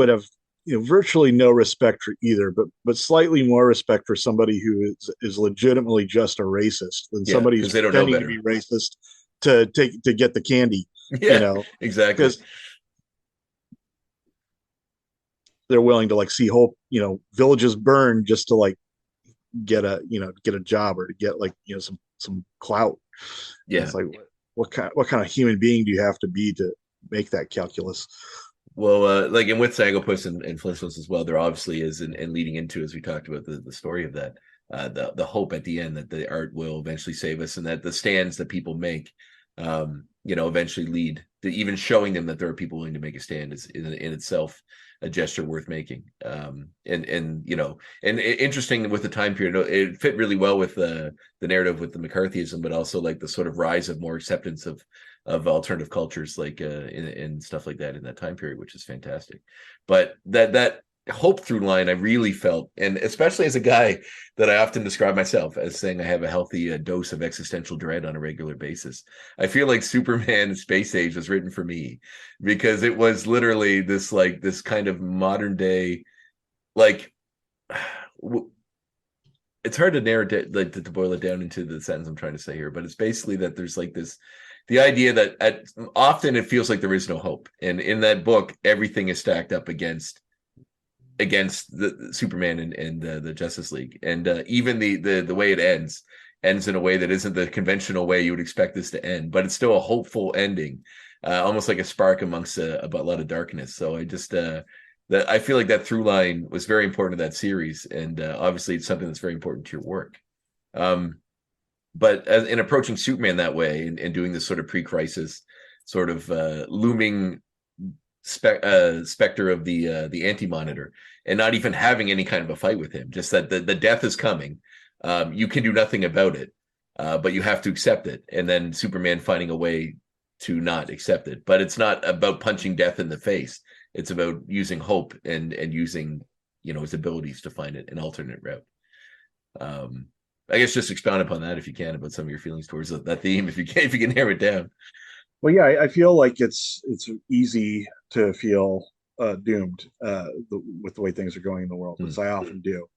have, virtually no respect for either, but slightly more respect for somebody who is legitimately just a racist than Yeah, somebody because who's they don't know pretending to better. be racist to get the candy. You Yeah, know, exactly. because they're willing to like see whole villages burn just to like get a job or to get like some clout. And Yeah. it's like what kind of human being do you have to be to make that calculus? Well, like and with Sagopus and Flintstones as well, there obviously is, and leading into, as we talked about, the story of that, the hope at the end that the art will eventually save us, and that the stands that people make, eventually lead to even showing them that there are people willing to make a stand is in itself a gesture worth making. And interesting with the time period, it fit really well with the narrative with the McCarthyism, but also like the sort of rise of more acceptance of alternative cultures, like and stuff like that in that time period, which is fantastic. But that hope through line, I really felt, and especially as a guy that I often describe myself as saying I have a healthy dose of existential dread on a regular basis. I feel like Superman Space Age was written for me, because it was literally this kind of modern day, like it's hard to narrow it, like to boil it down into the sentence I'm trying to say here, but it's basically that there's like the idea that often it feels like there is no hope, and in that book everything is stacked up against the Superman and the Justice League, and even the way it ends in a way that isn't the conventional way you would expect this to end, but it's still a hopeful ending, almost like a spark amongst a lot of darkness. So I just that I feel like that through line was very important to that series, and obviously it's something that's very important to your work. But in approaching Superman that way, and doing this sort of pre-crisis sort of looming specter of the anti-monitor, and not even having any kind of a fight with him, just that the death is coming, you can do nothing about it, but you have to accept it, and then Superman finding a way to not accept it. But it's not about punching death in the face, it's about using hope and using his abilities to find an alternate route. I guess just expound upon that if you can, about some of your feelings towards that theme, if you can narrow it down. Well, yeah, I feel like it's easy to feel doomed with the way things are going in the world, as I often do.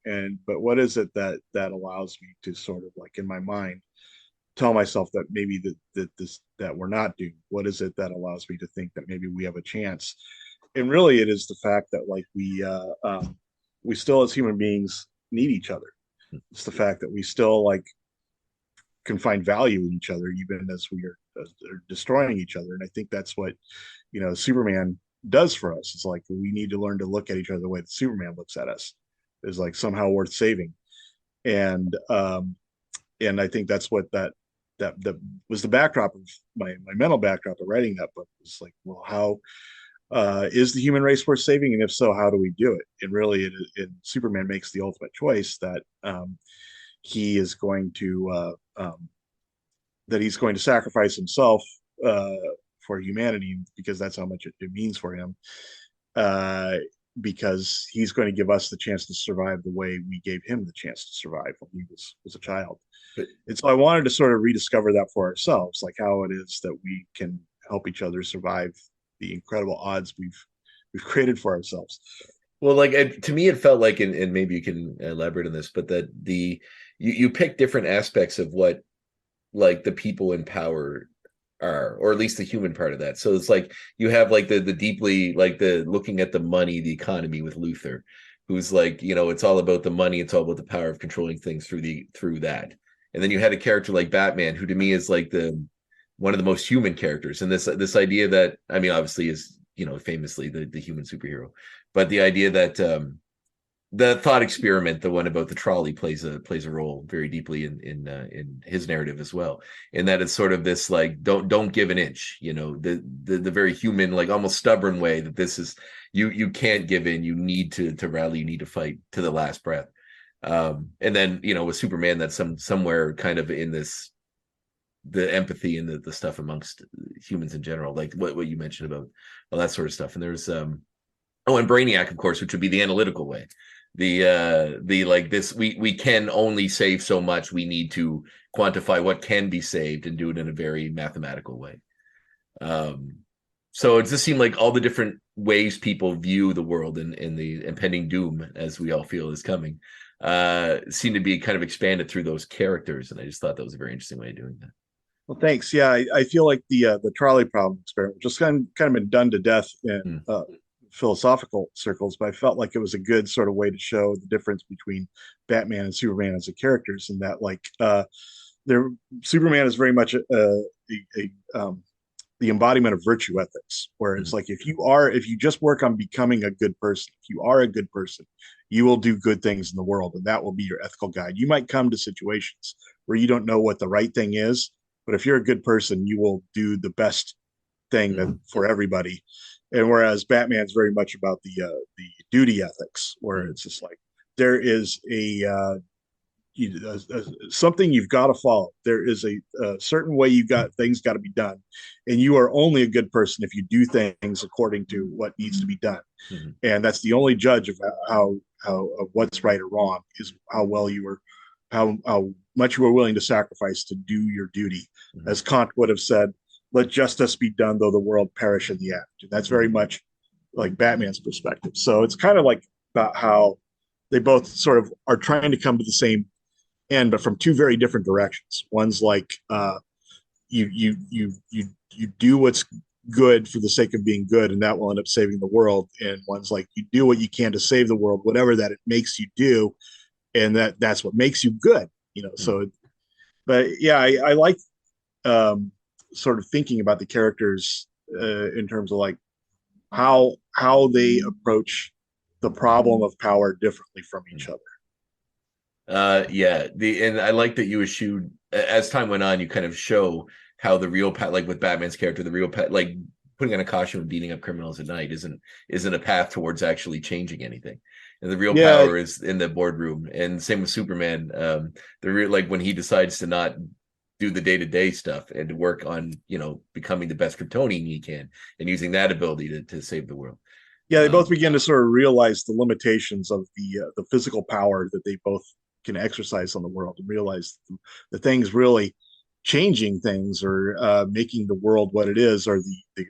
But what is it that allows me to sort of like in my mind tell myself that maybe that we're not doomed? What is it that allows me to think that maybe we have a chance? And really, it is the fact that like we still as human beings need each other. It's the fact that we still like can find value in each other even as we are destroying each other. And I think that's what Superman does for us. It's like we need to learn to look at each other the way that Superman looks at us, is like somehow worth saving. And I think that's what that was the backdrop of my mental backdrop of writing that book. It's like, well, how is the human race worth saving, and if so, how do we do it? And really, Superman makes the ultimate choice that he is going to sacrifice himself for humanity, because that's how much it means for him. Because he's going to give us the chance to survive the way we gave him the chance to survive when he was a child. And so I wanted to sort of rediscover that for ourselves, like how it is that we can help each other survive the incredible odds we've created for ourselves. Well, like to me, it felt like, and maybe you can elaborate on this, but that you pick different aspects of what like the people in power are, or at least the human part of that. So it's like you have like the deeply like the looking at the money, the economy with Luthor, who's like, it's all about the money, it's all about the power of controlling things through that. And then you had a character like Batman, who to me is like one of the most human characters. And this idea that, I mean, obviously is, famously the human superhero, but the idea that the thought experiment, the one about the trolley, plays a role very deeply in his narrative as well. In that it's sort of this like don't give an inch, the very human, like almost stubborn way that this is, you can't give in, you need to rally, you need to fight to the last breath. And then with Superman, that's somewhere kind of in this, the empathy and the stuff amongst humans in general, like what you mentioned about all that sort of stuff. And there's and Brainiac, of course, which would be the analytical way. the like this, we can only save so much. We need to quantify what can be saved and do it in a very mathematical way. So it just seemed like all the different ways people view the world and the impending doom, as we all feel is coming, seem to be kind of expanded through those characters. And I just thought that was a very interesting way of doing that. Well, thanks. Yeah, I feel like the trolley problem experiment just kind of been done to death in philosophical circles, but I felt like it was a good sort of way to show the difference between Batman and Superman as a characters, and that like there Superman is very much the embodiment of virtue ethics, where it's like if you just work on becoming a good person, if you are a good person, you will do good things in the world, and that will be your ethical guide. You might come to situations where you don't know what the right thing is, but if you're a good person, you will do the best thing for everybody. And whereas Batman's very much about the duty ethics, where it's just like there is something you've got to follow. There is a certain way things got to be done, and you are only a good person if you do things according to what needs to be done. And that's the only judge of how of what's right or wrong, is how well you were, how much you were willing to sacrifice to do your duty. As Kant would have said, "Let justice be done, though the world perish in the act." And that's very much like Batman's perspective. So it's kind of like about how they both sort of are trying to come to the same end, but from two very different directions. One's like you do what's good for the sake of being good, and that will end up saving the world. And one's like you do what you can to save the world, whatever that it makes you do, and that's what makes you good. So, but yeah, I like sort of thinking about the characters in terms of like how they approach the problem of power differently from each other. And I like that you eschewed, as time went on, you kind of show how the real path, like with Batman's character, the real path, like putting on a costume and beating up criminals at night isn't a path towards actually changing anything. And the real power is in the boardroom. And same with Superman. The real, like when he decides to not do the day-to-day stuff and to work on, becoming the best Kryptonian he can and using that ability to save the world. Yeah, they both begin to sort of realize the limitations of the physical power that they both can exercise on the world, and realize the things really changing things or making the world what it is are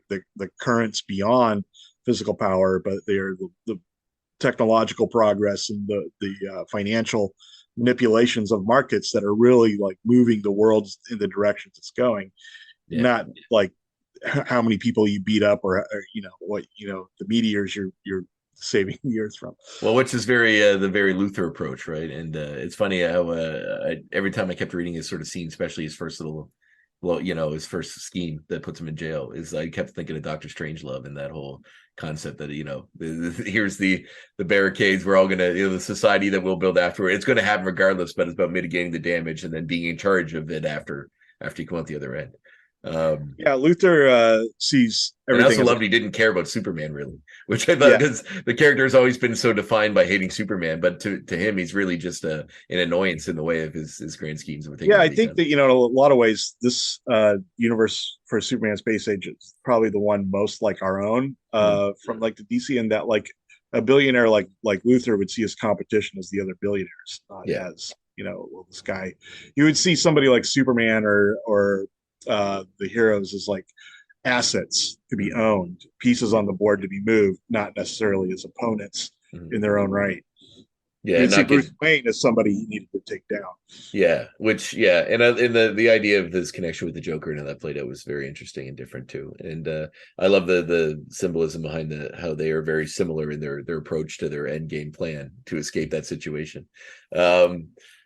the currents beyond physical power, but they are the technological progress and the financial manipulations of markets that are really like moving the world in the directions it's going. Not like how many people you beat up or what the meteors you're saving the earth from. Well, which is very the very Luther approach, right? And it's funny how every time I kept reading his sort of scene, especially his first little, his first scheme that puts him in jail, is I kept thinking of Dr. Strangelove and that whole concept that here's the barricades, we're all gonna, the society that we'll build afterward, it's going to happen regardless, but it's about mitigating the damage and then being in charge of it after you come out the other end. Luther sees everything. And I also loved he didn't care about Superman, really, which I thought, because the character has always been so defined by hating Superman, but to him he's really just an annoyance in the way of his grand schemes. I think that in a lot of ways this universe for Superman Space Age is probably the one most like our own from like the DC, in that like a billionaire like Luther would see his competition as the other billionaires, not as this guy. You would see somebody like Superman or the heroes as like assets to be owned, pieces on the board to be moved, not necessarily as opponents in their own right. And see Bruce Wayne as somebody he needed to take down. And the idea of this connection with the Joker and how that played out was very interesting and different too. And I love the symbolism behind how they are very similar in their approach to their end game plan to escape that situation.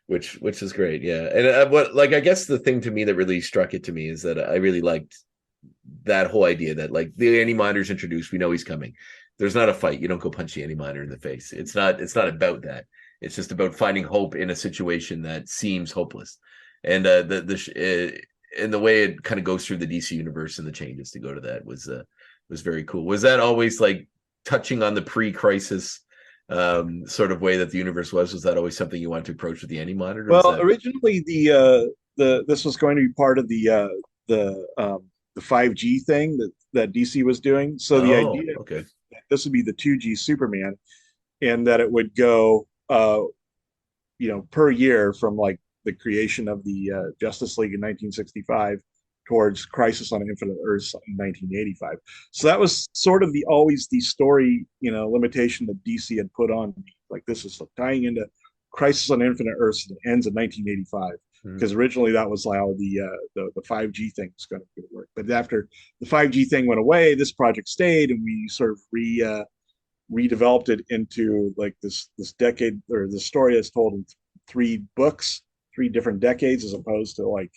Which is great, And I guess the thing to me that really struck it to me is that I really liked that whole idea that like the anti-monitor's introduced, we know he's coming. There's not a fight. You don't go punch the anti-monitor in the face. It's not about that. It's just about finding hope in a situation that seems hopeless. And the way it kind of goes through the DC universe and the changes to go to that was very cool. Was that always like touching on the pre-crisis sort of way that the universe was that always something you wanted to approach with the anti-monitor? Well, originally this was going to be part of the 5G thing that DC was doing. So the idea that this would be the 2G Superman and that it would go, per year from like the creation of the Justice League in 1965 towards Crisis on Infinite Earths in 1985. So that was sort of always the story, limitation that DC had put on me. Like, this is tying into Crisis on Infinite Earths that ends in 1985. Because originally that was how the 5G thing was going to work. But after the 5G thing went away, this project stayed, and we sort of redeveloped it into like this decade, or the story is told in 3 books, 3 different decades, as opposed to like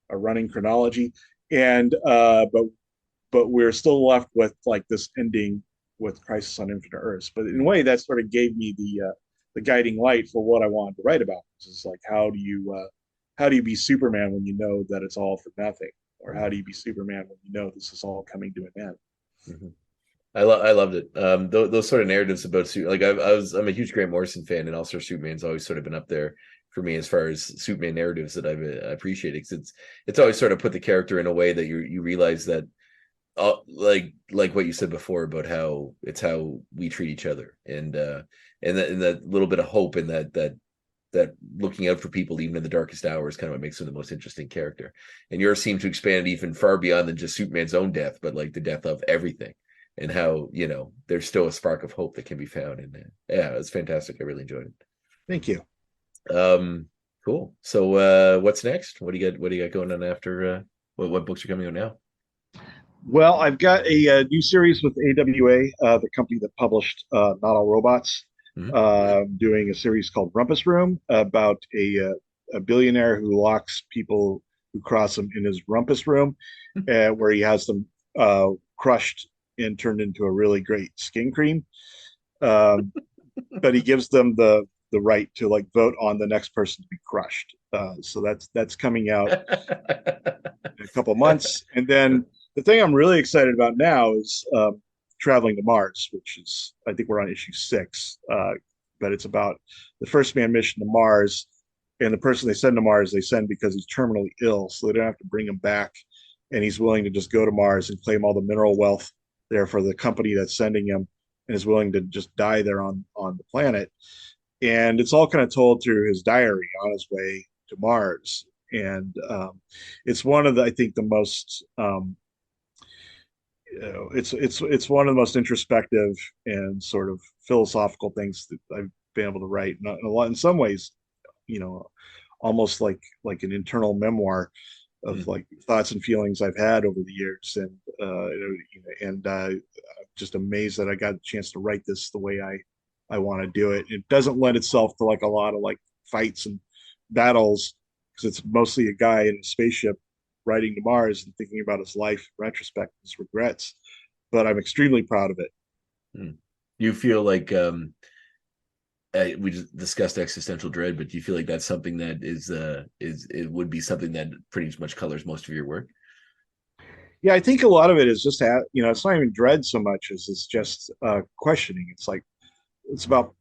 a running chronology. And but we're still left with like this ending with Crisis on Infinite Earths. But in a way, that sort of gave me the guiding light for what I wanted to write about. It's like, how do you be Superman when you know that it's all for nothing, or how do you be Superman when you know this is all coming to an end? Mm-hmm. I loved it. Those sort of narratives about like I'm a huge Grant Morrison fan, and also Superman's always sort of been up there for me as far as Superman narratives that I've appreciated. Cause it's always sort of put the character in a way that you realize that, like what you said before about how it's how we treat each other, and that little bit of hope, and that looking out for people even in the darkest hours, kind of what makes him the most interesting character. And yours seem to expand even far beyond than just Superman's own death, but like the death of everything. And how, there's still a spark of hope that can be found in there. Yeah, it's fantastic. I really enjoyed it. Thank you. Cool. So what's next? What do you got going on after what books are coming out now? Well, I've got a new series with AWA, the company that published Not All Robots. Mm-hmm. Doing a series called Rumpus Room about a billionaire who locks people who cross him in his rumpus room, where he has them crushed and turned into a really great skin cream. But he gives them the right to like vote on the next person to be crushed. So that's coming out in a couple months. And then the thing I'm really excited about now is Traveling to Mars, which is, I think we're on issue 6, but it's about the first man mission to Mars, and the person they send to Mars, they send because he's terminally ill, so they don't have to bring him back, and he's willing to just go to Mars and claim all the mineral wealth there for the company that's sending him, and is willing to just die there on the planet. And it's all kind of told through his diary on his way to Mars. And it's one of the, I think, the most it's one of the most introspective and sort of philosophical things that I've been able to write. In some ways, almost like an internal memoir of like thoughts and feelings I've had over the years. And I'm just amazed that I got a chance to write this the way I want to do it. It doesn't lend itself to like a lot of like fights and battles, because it's mostly a guy in a spaceship riding to Mars and thinking about his life in retrospect, his regrets. But I'm extremely proud of it. You feel like we just discussed existential dread, but do you feel like that's something that it would be something that pretty much colors most of your work? Yeah, I think a lot of it is just it's not even dread so much as it's just questioning. It's about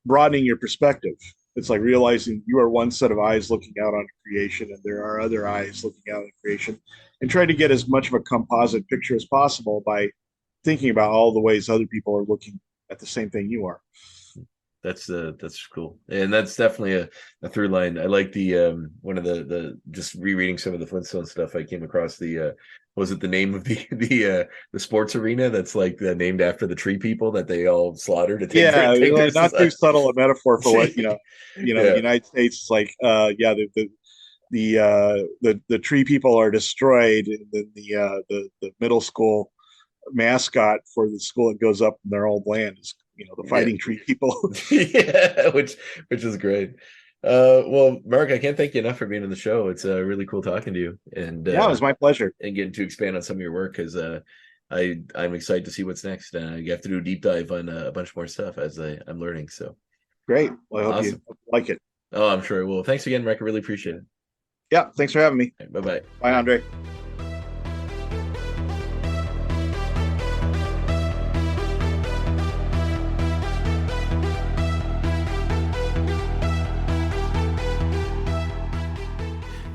broadening your perspective. It's like realizing you are one set of eyes looking out on creation, and there are other eyes looking out on creation, and try to get as much of a composite picture as possible by thinking about all the ways other people are looking at the same thing you are. That's cool, and that's definitely a through line. I like the one of the just rereading some of the Flintstones stuff. I came across was it the name of the sports arena that's like named after the tree people that they all slaughtered to take not too subtle a metaphor for what the United States is like. The tree people are destroyed, and then the middle school mascot for the school that goes up in their old land is the fighting tree people. Yeah, which is great. Well, Mark, I can't thank you enough for being on the show. It's really cool talking to you, and yeah, it was my pleasure, and getting to expand on some of your work, because I'm excited to see what's next. You have to do a deep dive on a bunch more stuff as I'm learning. So great. Well, I hope you like it. Oh, I'm sure I will. Thanks again, Mark. I really appreciate it. Yeah, thanks for having me. Right, bye-bye. Bye, Andre.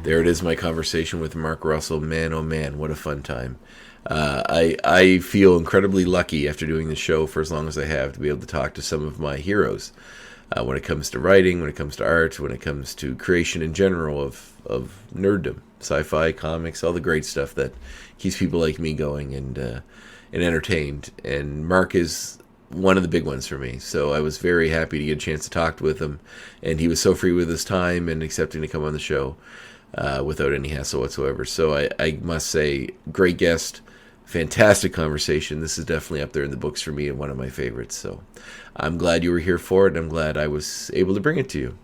There it is, my conversation with Mark Russell. Man, oh man, what a fun time. I feel incredibly lucky after doing the show for as long as I have to be able to talk to some of my heroes when it comes to writing, when it comes to art, when it comes to creation in general of nerddom, sci-fi, comics, all the great stuff that keeps people like me going and entertained. And Mark is one of the big ones for me. So I was very happy to get a chance to talk with him, and he was so free with his time and accepting to come on the show without any hassle whatsoever. So I must say, great guest, fantastic conversation. This is definitely up there in the books for me and one of my favorites. So I'm glad you were here for it, and I'm glad I was able to bring it to you.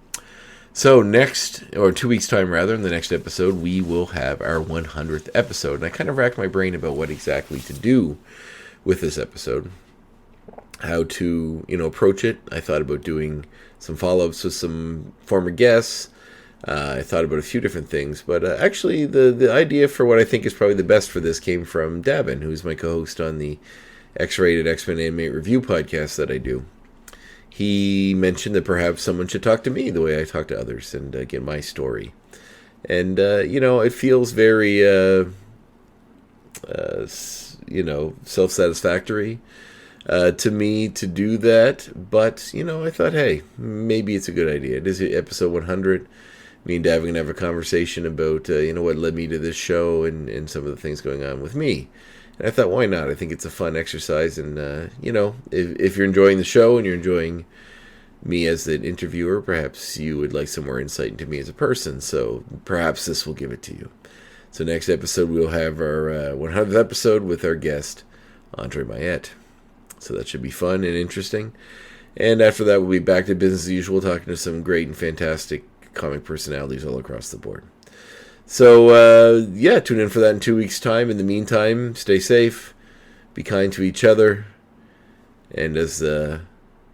So next, or 2 weeks' time rather, in the next episode, we will have our 100th episode. And I kind of racked my brain about what exactly to do with this episode, how to, approach it. I thought about doing some follow-ups with some former guests. I thought about a few different things, but actually the idea for what I think is probably the best for this came from Davin, who's my co-host on the X-Rated X-Men Animate Review podcast that I do. He mentioned that perhaps someone should talk to me the way I talk to others and get my story. And, it feels very, self-satisfactory to me to do that. But, I thought, hey, maybe it's a good idea. It is episode 100. Me and Dav are going to have a conversation about, what led me to this show and some of the things going on with me. And I thought, why not? I think it's a fun exercise. And, if you're enjoying the show and you're enjoying me as an interviewer, perhaps you would like some more insight into me as a person. So perhaps this will give it to you. So next episode, we'll have our 100th episode with our guest, André Mayette. So that should be fun and interesting. And after that, we'll be back to business as usual, talking to some great and fantastic comic personalities all across the board. So, tune in for that in 2 weeks' time. In the meantime, stay safe, be kind to each other, and as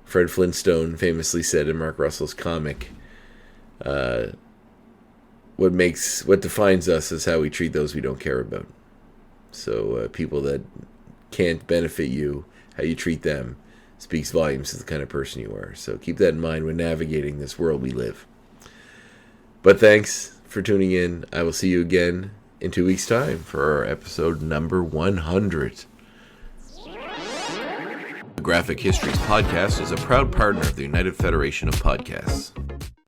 Fred Flintstone famously said in Mark Russell's comic, what defines us is how we treat those we don't care about. So, people that can't benefit you, how you treat them, speaks volumes to the kind of person you are. So keep that in mind when navigating this world we live. But thanks for tuning in. I will see you again in 2 weeks' time for our episode number 100. The Graphic Histories Podcast is a proud partner of the United Federation of Podcasts.